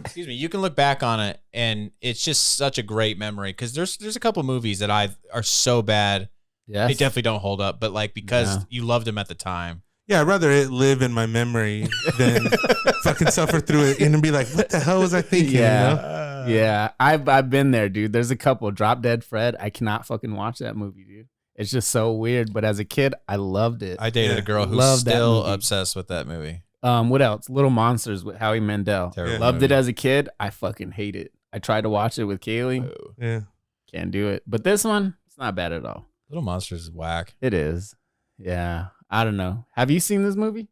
excuse me, you can look back on it and it's just such a great memory because there's a couple movies that are so bad. Yes. They definitely don't hold up, but like because you loved them at the time. Yeah, I'd rather it live in my memory than fucking suffer through it and be like, what the hell was I thinking? Yeah. You know? Yeah. I've been there, dude. There's a couple. Drop Dead Fred. I cannot fucking watch that movie, dude. It's just so weird. But as a kid, I loved it. I dated a girl who's Loved that still movie. obsessed with that movie. What else? Little Monsters with Howie Mandel. Terrible Loved it movie. as a kid. I fucking hate it. I tried to watch it with Kaylee. Oh. Yeah. Can't do it. But this one, it's not bad at all. Little Monsters is whack. It is. Yeah. I don't know. Have you seen this movie?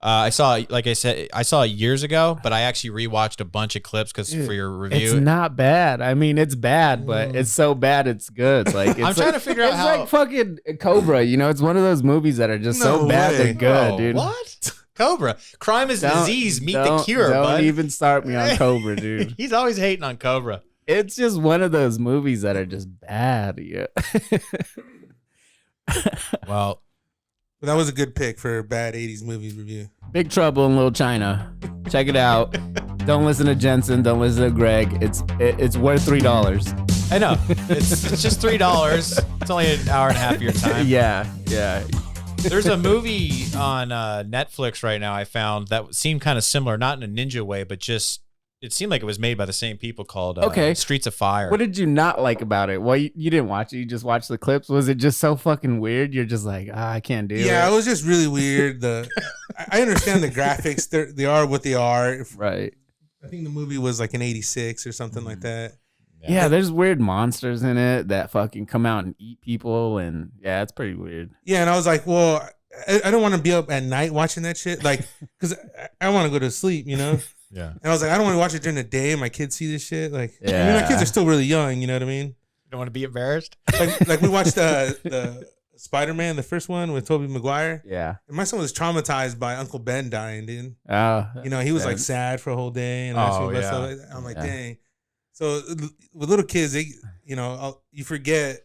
I saw, like I said, I saw it years ago, but I actually rewatched a bunch of clips because for your review. It's not bad. I mean, it's bad, but it's so bad it's good. Like it's I'm trying to figure out it's how. like fucking Cobra. You know, it's one of those movies that are just so No bad way. they're good, Oh, dude. what? Cobra. Crime is Don't- disease. Meet the don't- cure, Don't bud. even start me on Cobra, dude. He's always hating on Cobra. It's just one of those movies that are just bad. Yeah. Well, That was a good pick for a bad 80s movies review. Big Trouble in Little China. Check it out. Don't listen to Jensen. Don't listen to Greg. It's worth $3. I know. It's just $3. It's only an hour and a half of your time. Yeah. There's a movie on Netflix right now I found that seemed kind of similar, not in a ninja way, but just it seemed like it was made by the same people called Streets of Fire. What did you not like about it? Well, you didn't watch it. You just watched the clips. Was it just so fucking weird? You're just like, I can't do it. Yeah, it was just really weird. I understand the graphics. They are what they are. Right. I think the movie was like an 86 or something like that. Yeah, there's weird monsters in it that fucking come out and eat people. And yeah, it's pretty weird. Yeah, and I was like, well, I don't want to be up at night watching that shit. Like, because I want to go to sleep, you know? Yeah. And I was like, I don't want to watch it during the day. My kids see this shit. Like, I mean, Yeah. my kids are still really young. You know what I mean? You don't want to be embarrassed? Like we watched the Spider-Man, the first one with Tobey Maguire. Yeah. And my son was traumatized by Uncle Ben dying, dude. Oh, You know, he was like that's- sad for a whole day. And Oh, stuff yeah. like that. I'm like, Yeah. dang. So with little kids, they, you know, you forget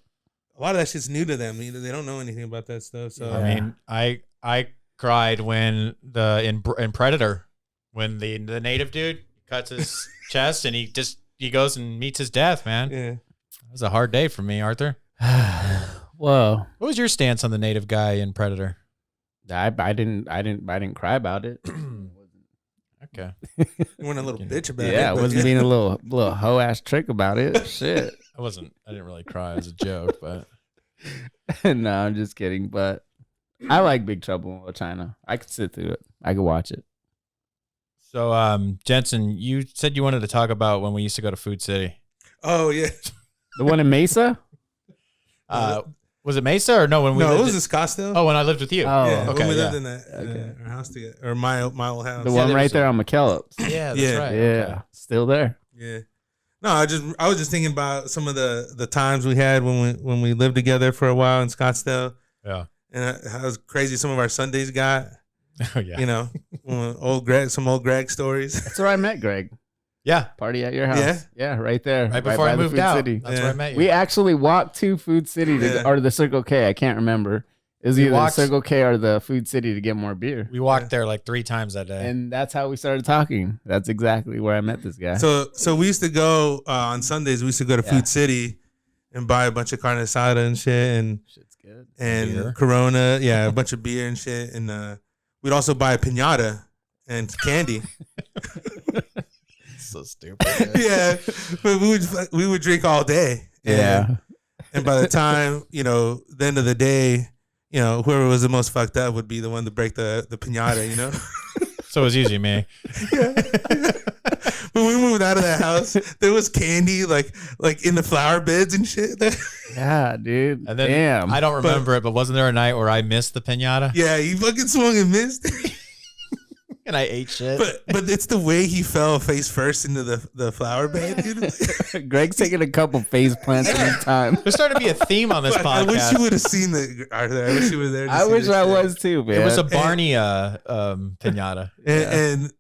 a lot of that shit's new to them. You know, they don't know anything about that stuff. So I mean, I cried when in Predator when the native dude cuts his chest and he goes and meets his death, man. yeah. It was a hard day for me, Arthur. Whoa. What was your stance on the native guy in Predator? I didn't cry about it. Okay. You went a little bitch about it. Yeah, I but wasn't being a little hoe ass trick about it. Shit. I didn't really cry as a joke, but No, I'm just kidding. But I like Big Trouble in Little China. I could sit through it. I could watch it. so Jensen, you said you wanted to talk about when we used to go to Food City. Oh, yeah. The one in Mesa? Was it Mesa or no? When we No, it lived was in Scottsdale. oh, when I lived with you. Oh, yeah, okay, when we yeah. lived in that Okay. our house together, or my old house. The Yeah, one there right was there on McKellips. Yeah, that's Yeah. right. Yeah. Okay. Still there. Yeah. No, I was just thinking about some of the times we had when we lived together for a while in Scottsdale, Yeah. and how crazy some of our Sundays got. Oh yeah. You know, some old Greg stories. That's where I met Greg. Yeah. Party at your house. Yeah? Yeah, right there. Right before by I the moved Food out. City. That's Yeah. where I met you. We actually walked to Food City Yeah. or the Circle K. I can't remember. It was We either walked- the Circle K or the Food City to get more beer. We walked there like 3 times that day. And that's how we started talking. That's exactly where I met this guy. So we used to go on Sundays. We used to go to Yeah. Food City and buy a bunch of carne asada and shit, Shit's good. and Beer. Corona, yeah, a bunch of beer and shit, and we'd also buy a piñata and candy. So stupid. Yeah, but we would drink all day. Yeah. And by the time, the end of the day, whoever was the most fucked up would be the one to break the piñata, you know? So it was usually me. When we moved out of that house, there was candy like in the flower beds and shit. Yeah, dude. And then Damn. I don't remember it, but wasn't there a night where I missed the piñata Yeah, he fucking swung and missed. and I ate shit? But it's the way he fell face first into the flower bed, dude. Greg's taking a couple face plants at a time. There's starting to be a theme on this I wish you podcast. would have seen the Arthur. I wish you were there. I wish I was too, man. It was a Barney piñata.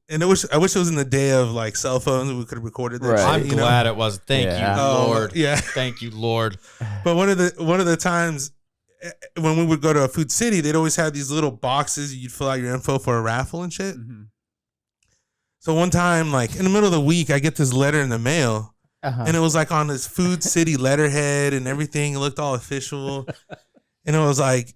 And I wish it was in the day of like cell phones and we could have recorded that. Right. shit, I'm you know? glad it was. Thank Yeah. you, Oh, Lord. yeah. Thank you, Lord. But one of the times when we would go to a Food City, they'd always have these little boxes you'd fill out your info for a raffle and shit. Mhm. So one time, like in the middle of the week, I get this letter in the mail, and it was like on this Food City letterhead and everything. It looked all official, and it was like,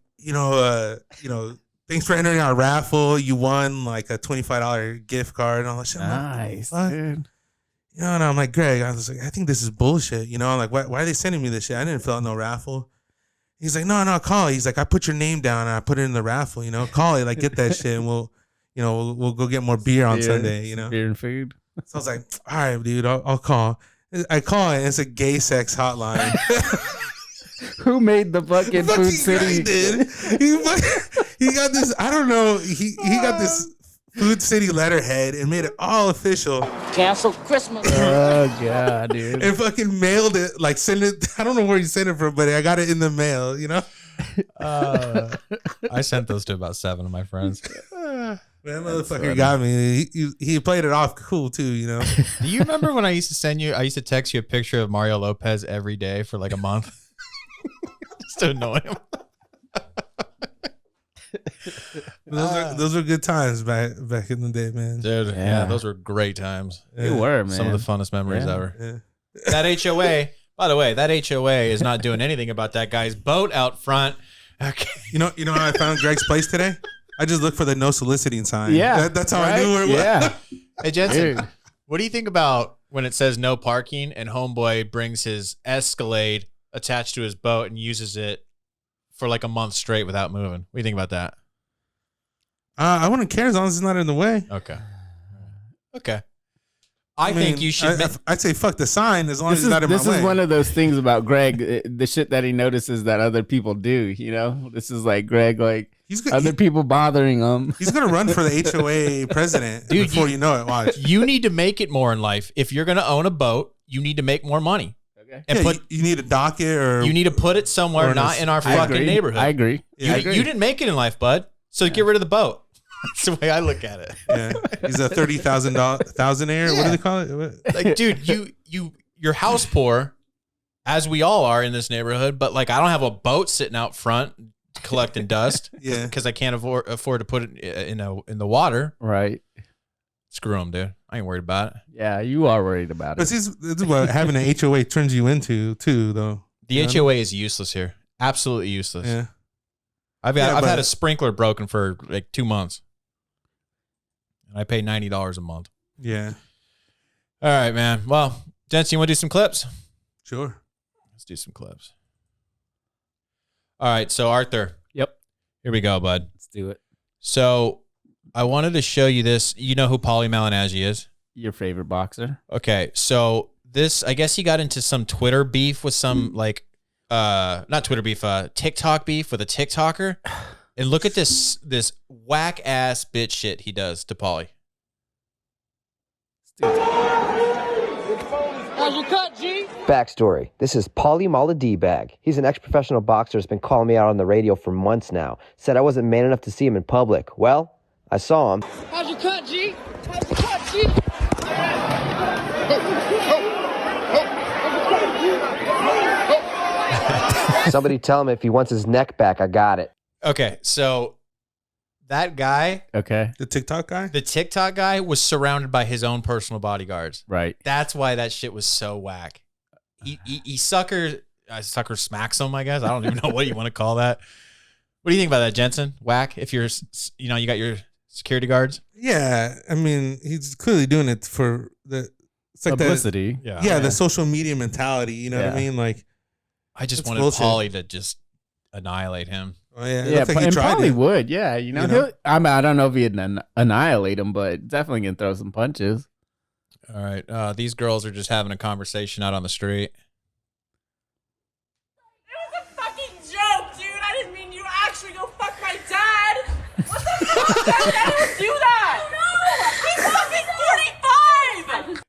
thanks for entering our raffle. You won like a $25 gift card and all that shit. Nice, like, dude. And I'm like, Greg, I was like, I think this is bullshit. I'm like, why are they sending me this shit? I didn't fill out no raffle. He's like, no, call it. He's like, I put your name down and I put it in the raffle. Call it, like, get that shit, and we'll go get more beer on Sunday. Beer and food. So I was like, all right, dude, I'll call. I call it. And it's a gay sex hotline. Who made the fucking Food City? Did. He got this. I don't know. He got this Food City letterhead and made it all official. Cancel Christmas. Oh god, dude. And fucking mailed it. Like send it. I don't know where he sent it from, but I got it in the mail. I sent those to about 7 of my friends. That motherfucker got me. He played it off cool too. Do you remember when I used to text you a picture of Mario Lopez every day for like a month? Just to annoy him. Those were good times back in the day, man. Dude, yeah, those were great times. They were, man. Some of the funnest memories ever. Yeah. That HOA, by the way, that HOA is not doing anything about that guy's boat out front. Okay. You know how I found Greg's place today? I just looked for the no soliciting sign. Yeah. That's how I knew where it was. Yeah. Hey, Jensen, Dude. what do you think about when it says no parking and homeboy brings his Escalade attached to his boat and uses it for like a month straight without moving? What do you think about that? I wouldn't care as long as it's not in the way. Okay. I think you should. I'd say fuck the sign as long as it's not in my way. This is one of those things about Greg, the shit that he notices that other people do. This is like Greg, like other people bothering him. He's gonna run for the HOA president, dude. Before you know it, watch. You need to make it more in life. If you're gonna own a boat, you need to make more money. Okay. And you need to dock it, or you need to put it somewhere not in our fucking neighborhood. I agree. You didn't make it in life, bud. So get rid of the boat. That's the way I look at it. Yeah, he's a $30,000 What do they call it? Like, dude, you're house poor, as we all are in this neighborhood. But like, I don't have a boat sitting out front collecting dust. Yeah, because I can't afford to put it in the water. Right. Screw them, dude. I ain't worried about it. Yeah, you are worried about it. But this is what having an HOA turns you into too, though. The HOA is useless here. Absolutely useless. Yeah. I've had a sprinkler broken for like 2 months. And I pay $90 a month. Yeah. All right, man. Well, Jensen, you want to do some clips? Sure. Let's do some clips. All right. So, Arthur. Yep. Here we go, bud. Let's do it. So, I wanted to show you this. You know who Paulie Malignaggi is? Your favorite boxer. Okay. So, I guess he got into some Twitter beef with some not Twitter beef, TikTok beef with a TikToker. And look at this whack ass bitch shit he does to Paulie. Backstory. This is Paulie Malignaggi. He's an ex-professional boxer who's been calling me out on the radio for months now. Said I wasn't man enough to see him in public. Well, I saw him. How's your cut, G? How's your cut, G? Somebody tell him if he wants his neck back, I got it. Okay, so that guy, Okay. The TikTok guy, was surrounded by his own personal bodyguards. Right. That's why that shit was so whack. He sucker smacks him, I guess. I don't even know what you want to call that. What do you think about that, Jensen? Whack? If you're, you got your security guards? Yeah, I mean, he's clearly doing it for the publicity. Yeah, the social media mentality. You know what I mean? Like, I just wanted bullshit. Paulie to just annihilate him. Oh yeah, Yeah, like he and tried probably it. would. Yeah, I don't know if he'd annihilate him, but definitely can throw some punches. All right. These girls are just having a conversation out on the street. It was a fucking joke, dude. I didn't mean you actually go fuck my dad. What the fuck? I didn't do that. No, he's fucking 45.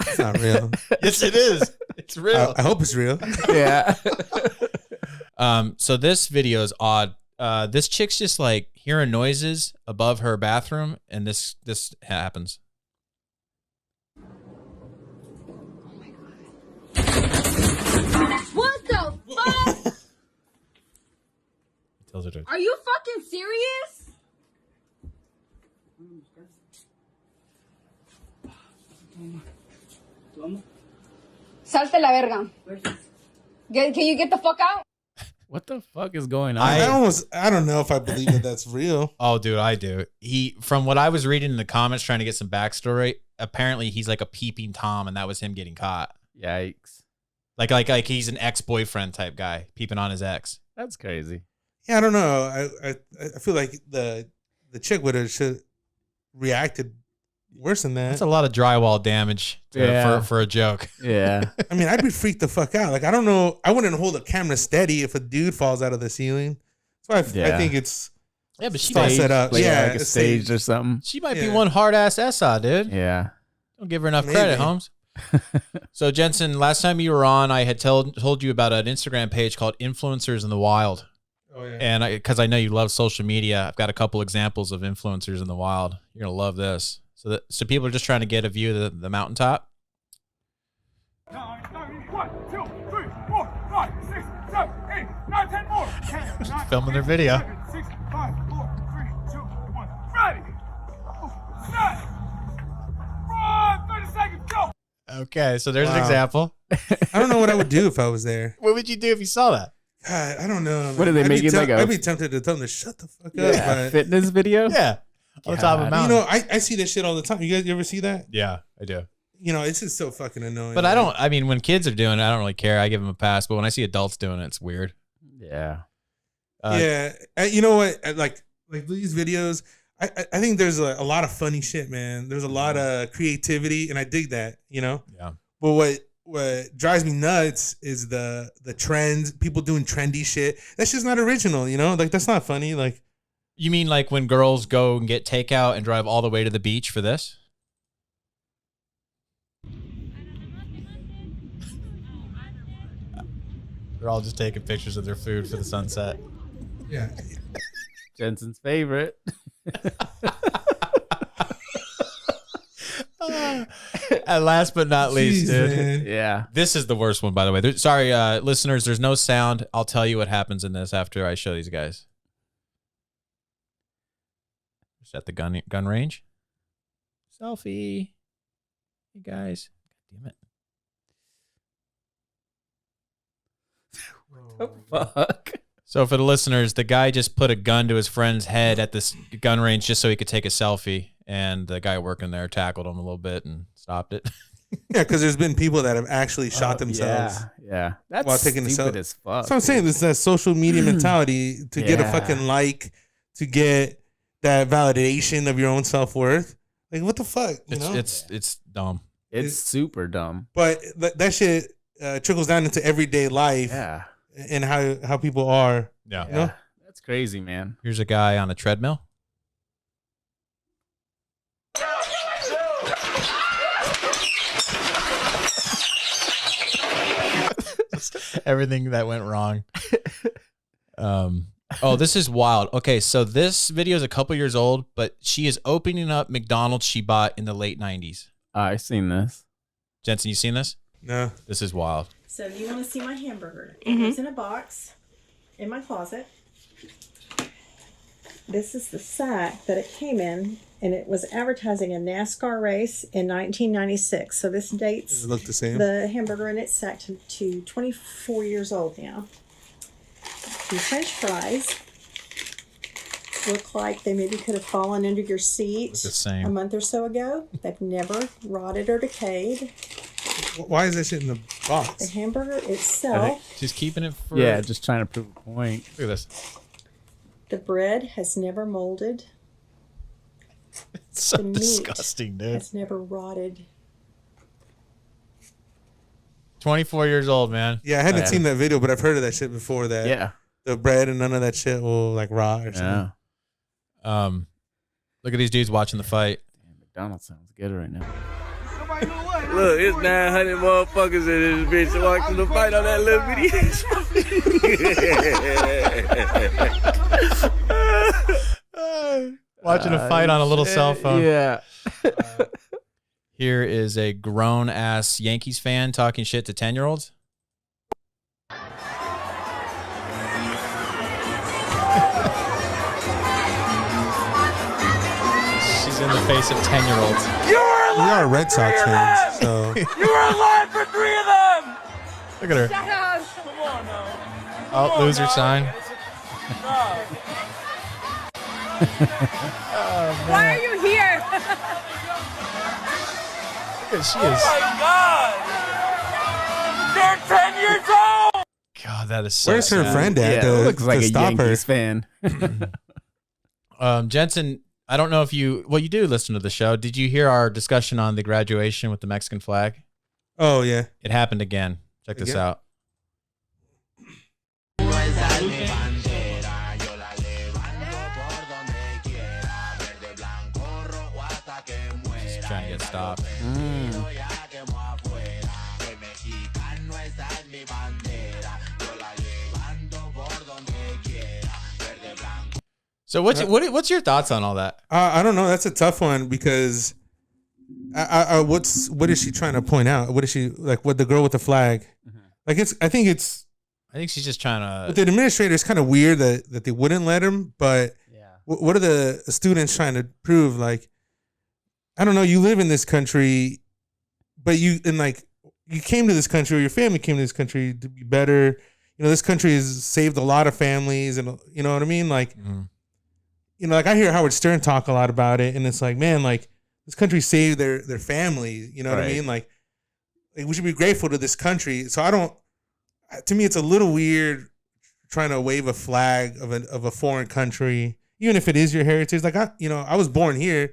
It's not real. Yes, it is. It's real. I hope it's real. Yeah. So this video is odd. This chick's just like hearing noises above her bathroom, and this happens. What the fuck? Tells her to. Are you fucking serious? Salte la verga. Can you get the fuck out? What the fuck is going on? I don't know if I believe that that's real. Oh, dude, I do. From what I was reading in the comments trying to get some backstory, apparently he's like a peeping Tom, and that was him getting caught. Yikes. Like he's an ex-boyfriend type guy, peeping on his ex. That's crazy. Yeah, I don't know. I feel like the chick would have reacted worse than that. That's a lot of drywall damage for a joke. Yeah. I mean, I'd be freaked the fuck out. Like, I don't know. I wouldn't hold a camera steady if a dude falls out of the ceiling. That's why I think it's but she all might, set up. Like, Yeah, like a stage or something. she might be one hard ass SI, dude. Yeah. Don't give her enough Maybe. credit, Holmes. So Jensen, last time you were on, I had told you about an Instagram page called Influencers in the Wild. Oh yeah. And because I know you love social media, I've got a couple examples of influencers in the wild. You're gonna love this. So people are just trying to get a view of the mountaintop. 1, 2, 3, 4, 5, 6, 7, 8, 9, 10 more. 10, 9, Filming their video. 7, 6, 5, 4, 3, 2, 1. Ready. Set. Run. 30 seconds. Go. Okay, so there's an example. I don't know what I would do if I was there. What would you do if you saw that? God, I don't know. What do they make it like I'd be tempted to tell them to shut the fuck up. But, fitness video? Yeah, on the top of a God. mountain. you know, I see this shit all the time. You ever see that? Yeah, I do. You know, it's just so fucking annoying. But I mean, when kids are doing it, I don't really care. I give them a pass. But when I see adults doing it, it's weird. Yeah. Yeah, you know what? Like these videos, I think there's a lot of funny shit, man. There's a lot of creativity, and I dig that. You know. Yeah. But what drives me nuts is the trends, people doing trendy shit. That's just not original, you know? Like, that's not funny. Like, You mean like when girls go and get takeout and drive all the way to the beach for this? They're all just taking pictures of their food for the sunset. yeah. Jensen's favorite. And last but not least, Jeez, dude. man. Yeah. This is the worst one, by the way. Sorry, listeners, there's no sound. I'll tell you what happens in this after I show these guys. Just at the gun range. Selfie. Hey, guys. God damn it. Fuck. So for the listeners, the guy just put a gun to his friend's head at this gun range just so he could take a selfie. And the guy working there tackled him a little bit and stopped it. Yeah, because there's been people that have actually shot themselves. Yeah. That's While taking the stupid selfie. as fuck. So I'm saying this is that social media mentality to get a Yeah. fucking like, to get that validation of your own self-worth. Like, what the fuck? You know? It's dumb. It's super dumb. But that shit trickles down into everyday life Yeah. and how people are. Yeah. You know? That's crazy, man. Here's a guy on a treadmill. Everything that went wrong. Oh, this is wild. Okay, so this video is a couple years old, but she is opening up McDonald's she bought in the late 90s. I've seen this. Jensen, you seen this? No. This is wild. So you want to see my hamburger? It's in a box in my closet. This is the sack that it came in, and it was advertising a NASCAR race in 1996. So this dates Does it look the same? the hamburger in its sack to 24 years old now. The French fries look like they maybe could have fallen under your seat Look the same. a month or so ago. They've never rotted or decayed. Why is that shit in the The box? hamburger I think itself, she's keeping it for. Yeah, just trying to prove a point. Look at this. the bread has never molded, It's so The meat disgusting, dude. has never rotted. 24 years old, man. Yeah, I hadn't Yeah. seen that video, but I've heard of that shit before. That Yeah. the bread and none of that shit will like rot or something. Yeah. Look at these dudes watching the fight. McDonald's sounds good right now. Look, it's 900 motherfuckers in this bitch watching the fight on that little video. Watching a fight on a little cell phone. Yeah. Here is a grown ass Yankees fan talking shit to 10-year-olds. She's in the face of 10-year-olds. You're are Red Sox fans, so You were alive for 3 of them. Look at her. Shut up. Come on now. Oh, loser sign. Why are you here? Look at she Oh is. my God. They're 10 years old. God, that is so where's her sad. friend at Yeah, to, it looks like to a stop her? Yankees fan. Jensen, I don't know if you do listen to the show. Did you hear our discussion on the graduation with the Mexican flag? Oh yeah. It happened again. Check this Again? out. Just trying to get stopped. So what's your thoughts on all that? I don't know. That's a tough one because what is she trying to point out? What is she like? What the girl with the flag? Like I think she's just trying with to. the administrator. It's kind of weird that they wouldn't let him. But what are the students trying to prove? Like, I don't know. You live in this country, but you came to this country, or your family came to this country to be better. You know, this country has saved a lot of families, and you know what I mean. Like, you know, like I hear Howard Stern talk a lot about it, and it's like, man, like this country saved their family. You know what I mean? Like we should be grateful to this country. So I don't. To me, it's a little weird trying to wave a flag of a foreign country, even if it is your heritage. Like I was born here,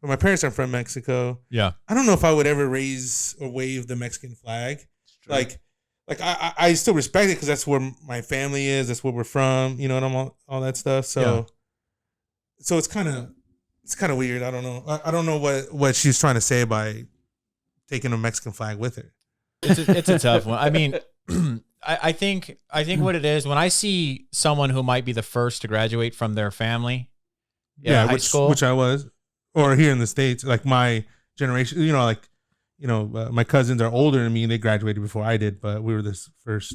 but my parents are from Mexico. Yeah. I don't know if I would ever raise or wave the Mexican flag. Like I still respect it because that's where my family is. That's where we're from. You know, and all that stuff. So it's kind of weird. I don't know. I don't know what she's trying to say by taking a Mexican flag with her. It's a tough one. I mean, I think what it is when I see someone who might be the first to graduate from their family, high school, which I was, or here in the States, like my generation. You know, my cousins are older than me and they graduated before I did, but we were this first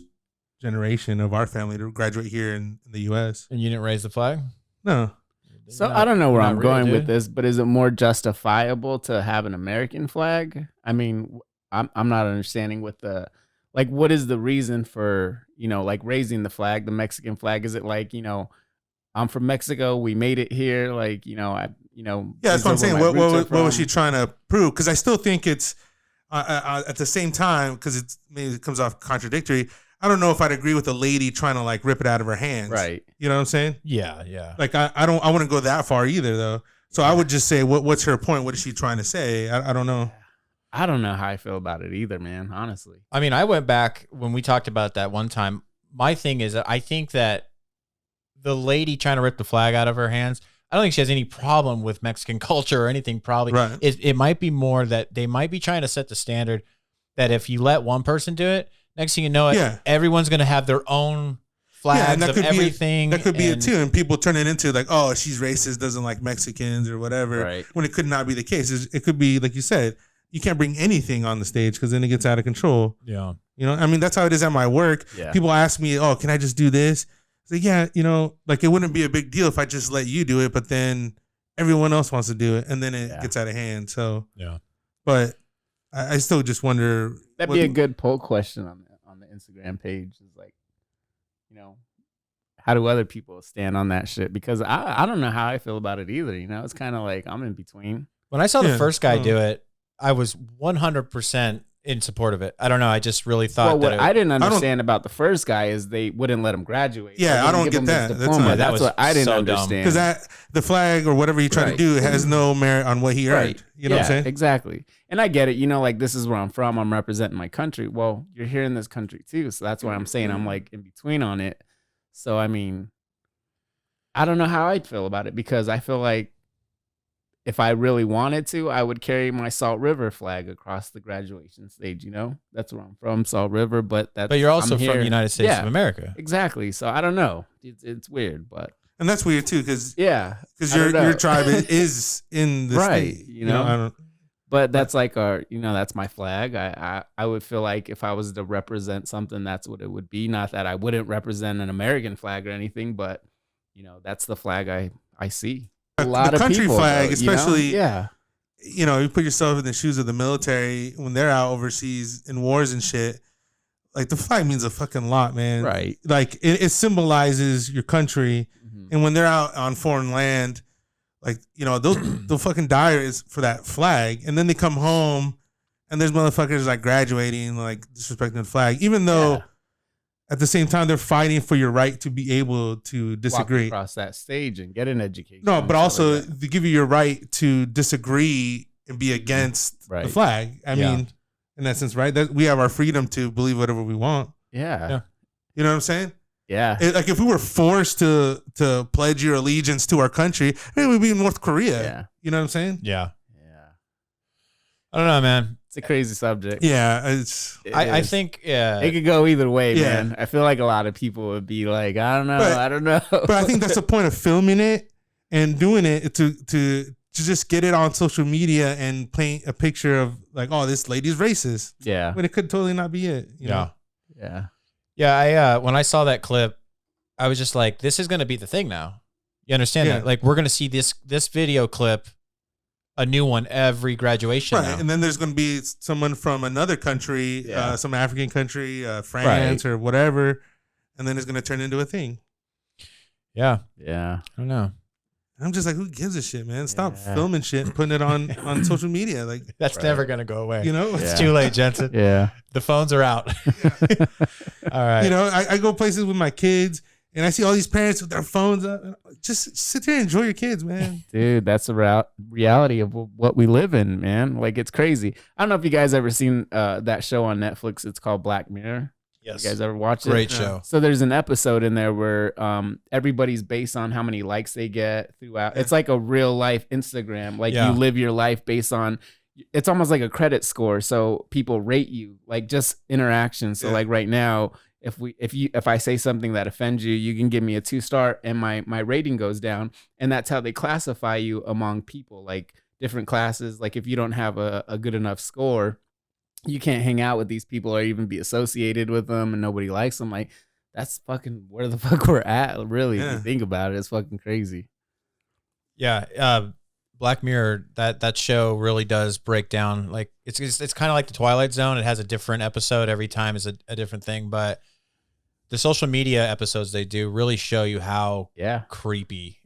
generation of our family to graduate here in the U.S. And you didn't raise the flag? No. So I don't know where I'm really, going dude. with this, but is it more justifiable to have an American flag? I mean, I'm not understanding what is the reason for, you know, like raising the flag, the Mexican flag? Is it like, you know, I'm from Mexico, we made it here, like, you know, Yeah, that's what I'm saying. What was she trying to prove? Because I still think it's at the same time, because maybe it comes off contradictory. I don't know if I'd agree with a lady trying to like rip it out of her hands. Right. You know what I'm saying? Yeah. Like I wouldn't go that far either though. So I would just say, what's her point? What is she trying to say? I don't know. I don't know how I feel about it either, man, honestly. I mean, I went back when we talked about that one time. My thing is that I think that the lady trying to rip the flag out of her hands, I don't think she has any problem with Mexican culture or anything. Probably. Right. It might be more that they might be trying to set the standard that if you let one person do it, next thing you know, everyone's going to have their own flags of everything. That could be it too. And people turn it into like, oh, she's racist, doesn't like Mexicans or whatever. Right. When it could not be the case. It could be, like you said, you can't bring anything on the stage because then it gets out of control. Yeah. You know, I mean, that's how it is at my work. Yeah. People ask me, oh, can I just do this? I say, yeah, you know, like it wouldn't be a big deal if I just let you do it, but then everyone else wants to do it and then it gets out of hand. So, but I still just wonder. That'd be a good poll question on the Instagram page. Is like, you know, how do other people stand on that shit? Because I don't know how I feel about it either. You know, it's kind of like I'm in between. When I saw the first guy do it, I was 100% in support of it. I don't know. I just really thought what I didn't understand about the first guy is they wouldn't let him graduate. Yeah, I don't get that. That's what I didn't understand. Because the flag or whatever you try to do has no merit on what he earned. You know what I'm saying? Exactly. And I get it. You know, like this is where I'm from. I'm representing my country. Well, you're here in this country too. So that's why I'm saying I'm like in between on it. So, I mean, I don't know how I'd feel about it because I feel like if I really wanted to, I would carry my Salt River flag across the graduation stage. You know, that's where I'm from, Salt River. But you're also from the United States of America. Exactly. So I don't know. It's weird, and that's weird too, because your tribe is in the state. You know, but that's like that's my flag. I would feel like if I was to represent something, that's what it would be. Not that I wouldn't represent an American flag or anything, but that's the flag I see. A lot the of country people, flag, though, especially you know, you put yourself in the shoes of the military when they're out overseas in wars and shit. Like the flag means a fucking lot, man. Right. Like it symbolizes your country, and when they're out on foreign land, like you know they'll fucking die for that flag, and then they come home, and there's motherfuckers like graduating, like disrespecting the flag, even though at the same time they're fighting for your right to be able to disagree. Walk across that stage and get an education. No, but also they give you your right to disagree and be against the flag. I mean, in that sense, right? That we have our freedom to believe whatever we want. Yeah. You know what I'm saying? Yeah. Like if we were forced to pledge your allegiance to our country, maybe we'd be in North Korea. Yeah. You know what I'm saying? Yeah. I don't know, man. It's a crazy subject. Yeah. I think it could go either way, man. I feel like a lot of people would be like, I don't know. But I think that's the point of filming it and doing it to just get it on social media and paint a picture of like, oh, this lady's racist. Yeah. But it could totally not be it. You know? Yeah. Yeah, I when I saw that clip, I was just like, this is gonna be the thing now. You understand that? Like we're gonna see this video clip, a new one every graduation. Right. Now. And then there's gonna be someone from another country, some African country, France or whatever, and then it's gonna turn into a thing. Yeah. Yeah. I don't know. I'm just like, who gives a shit, man? Stop filming shit and putting it on social media. Like that's never gonna go away. You know, it's too late, Jensen. Yeah, the phones are out. All right. You know, I go places with my kids and I see all these parents with their phones up. Just sit there and enjoy your kids, man. Dude, that's the reality of what we live in, man. Like it's crazy. I don't know if you guys ever seen that show on Netflix. It's called Black Mirror. Yes. You guys ever watch it? Great show. So there's an episode in there where everybody's based on how many likes they get throughout. It's like a real life Instagram. Like you live your life based on, it's almost like a credit score. So people rate you, like just interaction. So like right now, if I say something that offends you, you can give me a 2-star and my rating goes down. And that's how they classify you among people, like different classes. Like if you don't have a good enough score, you can't hang out with these people or even be associated with them, and nobody likes them. Like that's fucking where the fuck we're at, really. If you think about it, it's fucking crazy. Yeah. Black Mirror, that show really does break down. Like it's kind of like the Twilight Zone. It has a different episode every time is a different thing, but the social media episodes they do really show you how creepy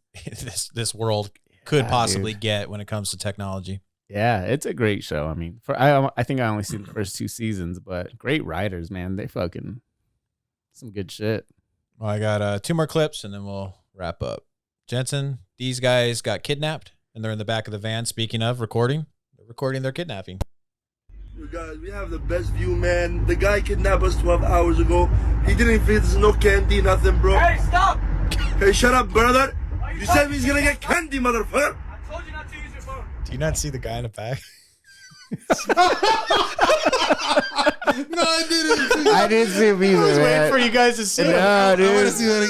this world could possibly get when it comes to technology. Yeah, it's a great show. I mean, I think I only seen the first 2 seasons, but great writers, man. They fucking some good shit. Well, I got 2 more clips and then we'll wrap up. Jensen, these guys got kidnapped and they're in the back of the van. Speaking of recording, they're recording their kidnapping. You guys, we have the best view, man. The guy kidnapped us 12 hours ago. He didn't feed us no candy, nothing, bro. Hey, stop! Hey, shut up, brother. You said he's gonna get candy, motherfucker. I told you not to use your phone. Do you not see the guy in the back? No, I didn't. I didn't see him either. I was waiting for you guys to see it. No, dude. I want to see what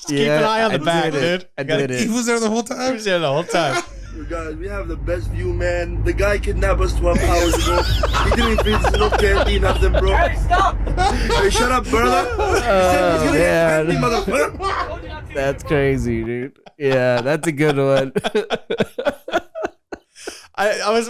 Keep an eye on the back, dude. I did it. he was there the whole time. He was there the whole time. You guys, we have the best view, man. The guy kidnapped us 12 hours ago. He didn't feed us no candy, nothing, bro. Hey, stop! Hey, shut up, brother. You said he's gonna get candy, motherfucker. I told you not to use That's your phone. crazy, dude. Yeah, that's a good one. I was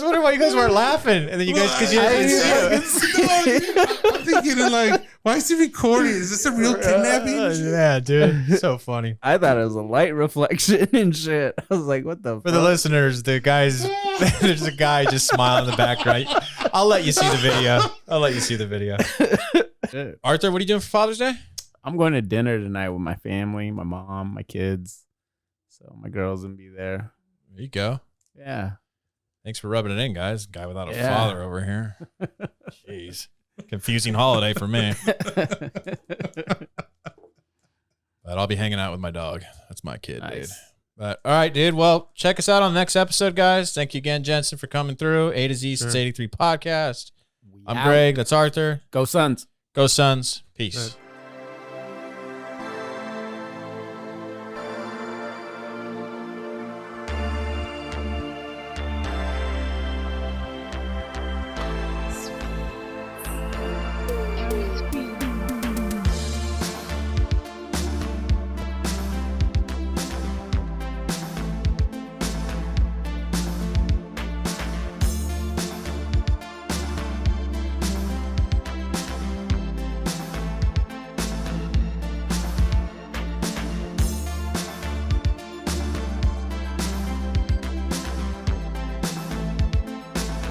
wondering why you guys weren't laughing, and then you guys because you didn't see it. I'm thinking like, why is he recording? Is this a real kidnapping? Yeah, dude, so funny. I thought it was a light reflection and shit. I was like, what the For the listeners, the guys, there's a guy just smiling in the background. I'll let you see the video. Arthur, what are you doing for Father's Day? I'm going to dinner tonight with my family, my mom, my kids. So my girls gonna be there. There you go. Yeah. Thanks for rubbing it in, guys. Guy without a father over here. Jeez. Confusing holiday for me. But I'll be hanging out with my dog. That's my kid, dude. But all right, dude. Well, check us out on the next episode, guys. Thank you again, Jensen, for coming through. A to Z Since 83 podcast. I'm Greg. That's Arthur. Go Suns. Go Suns. Peace.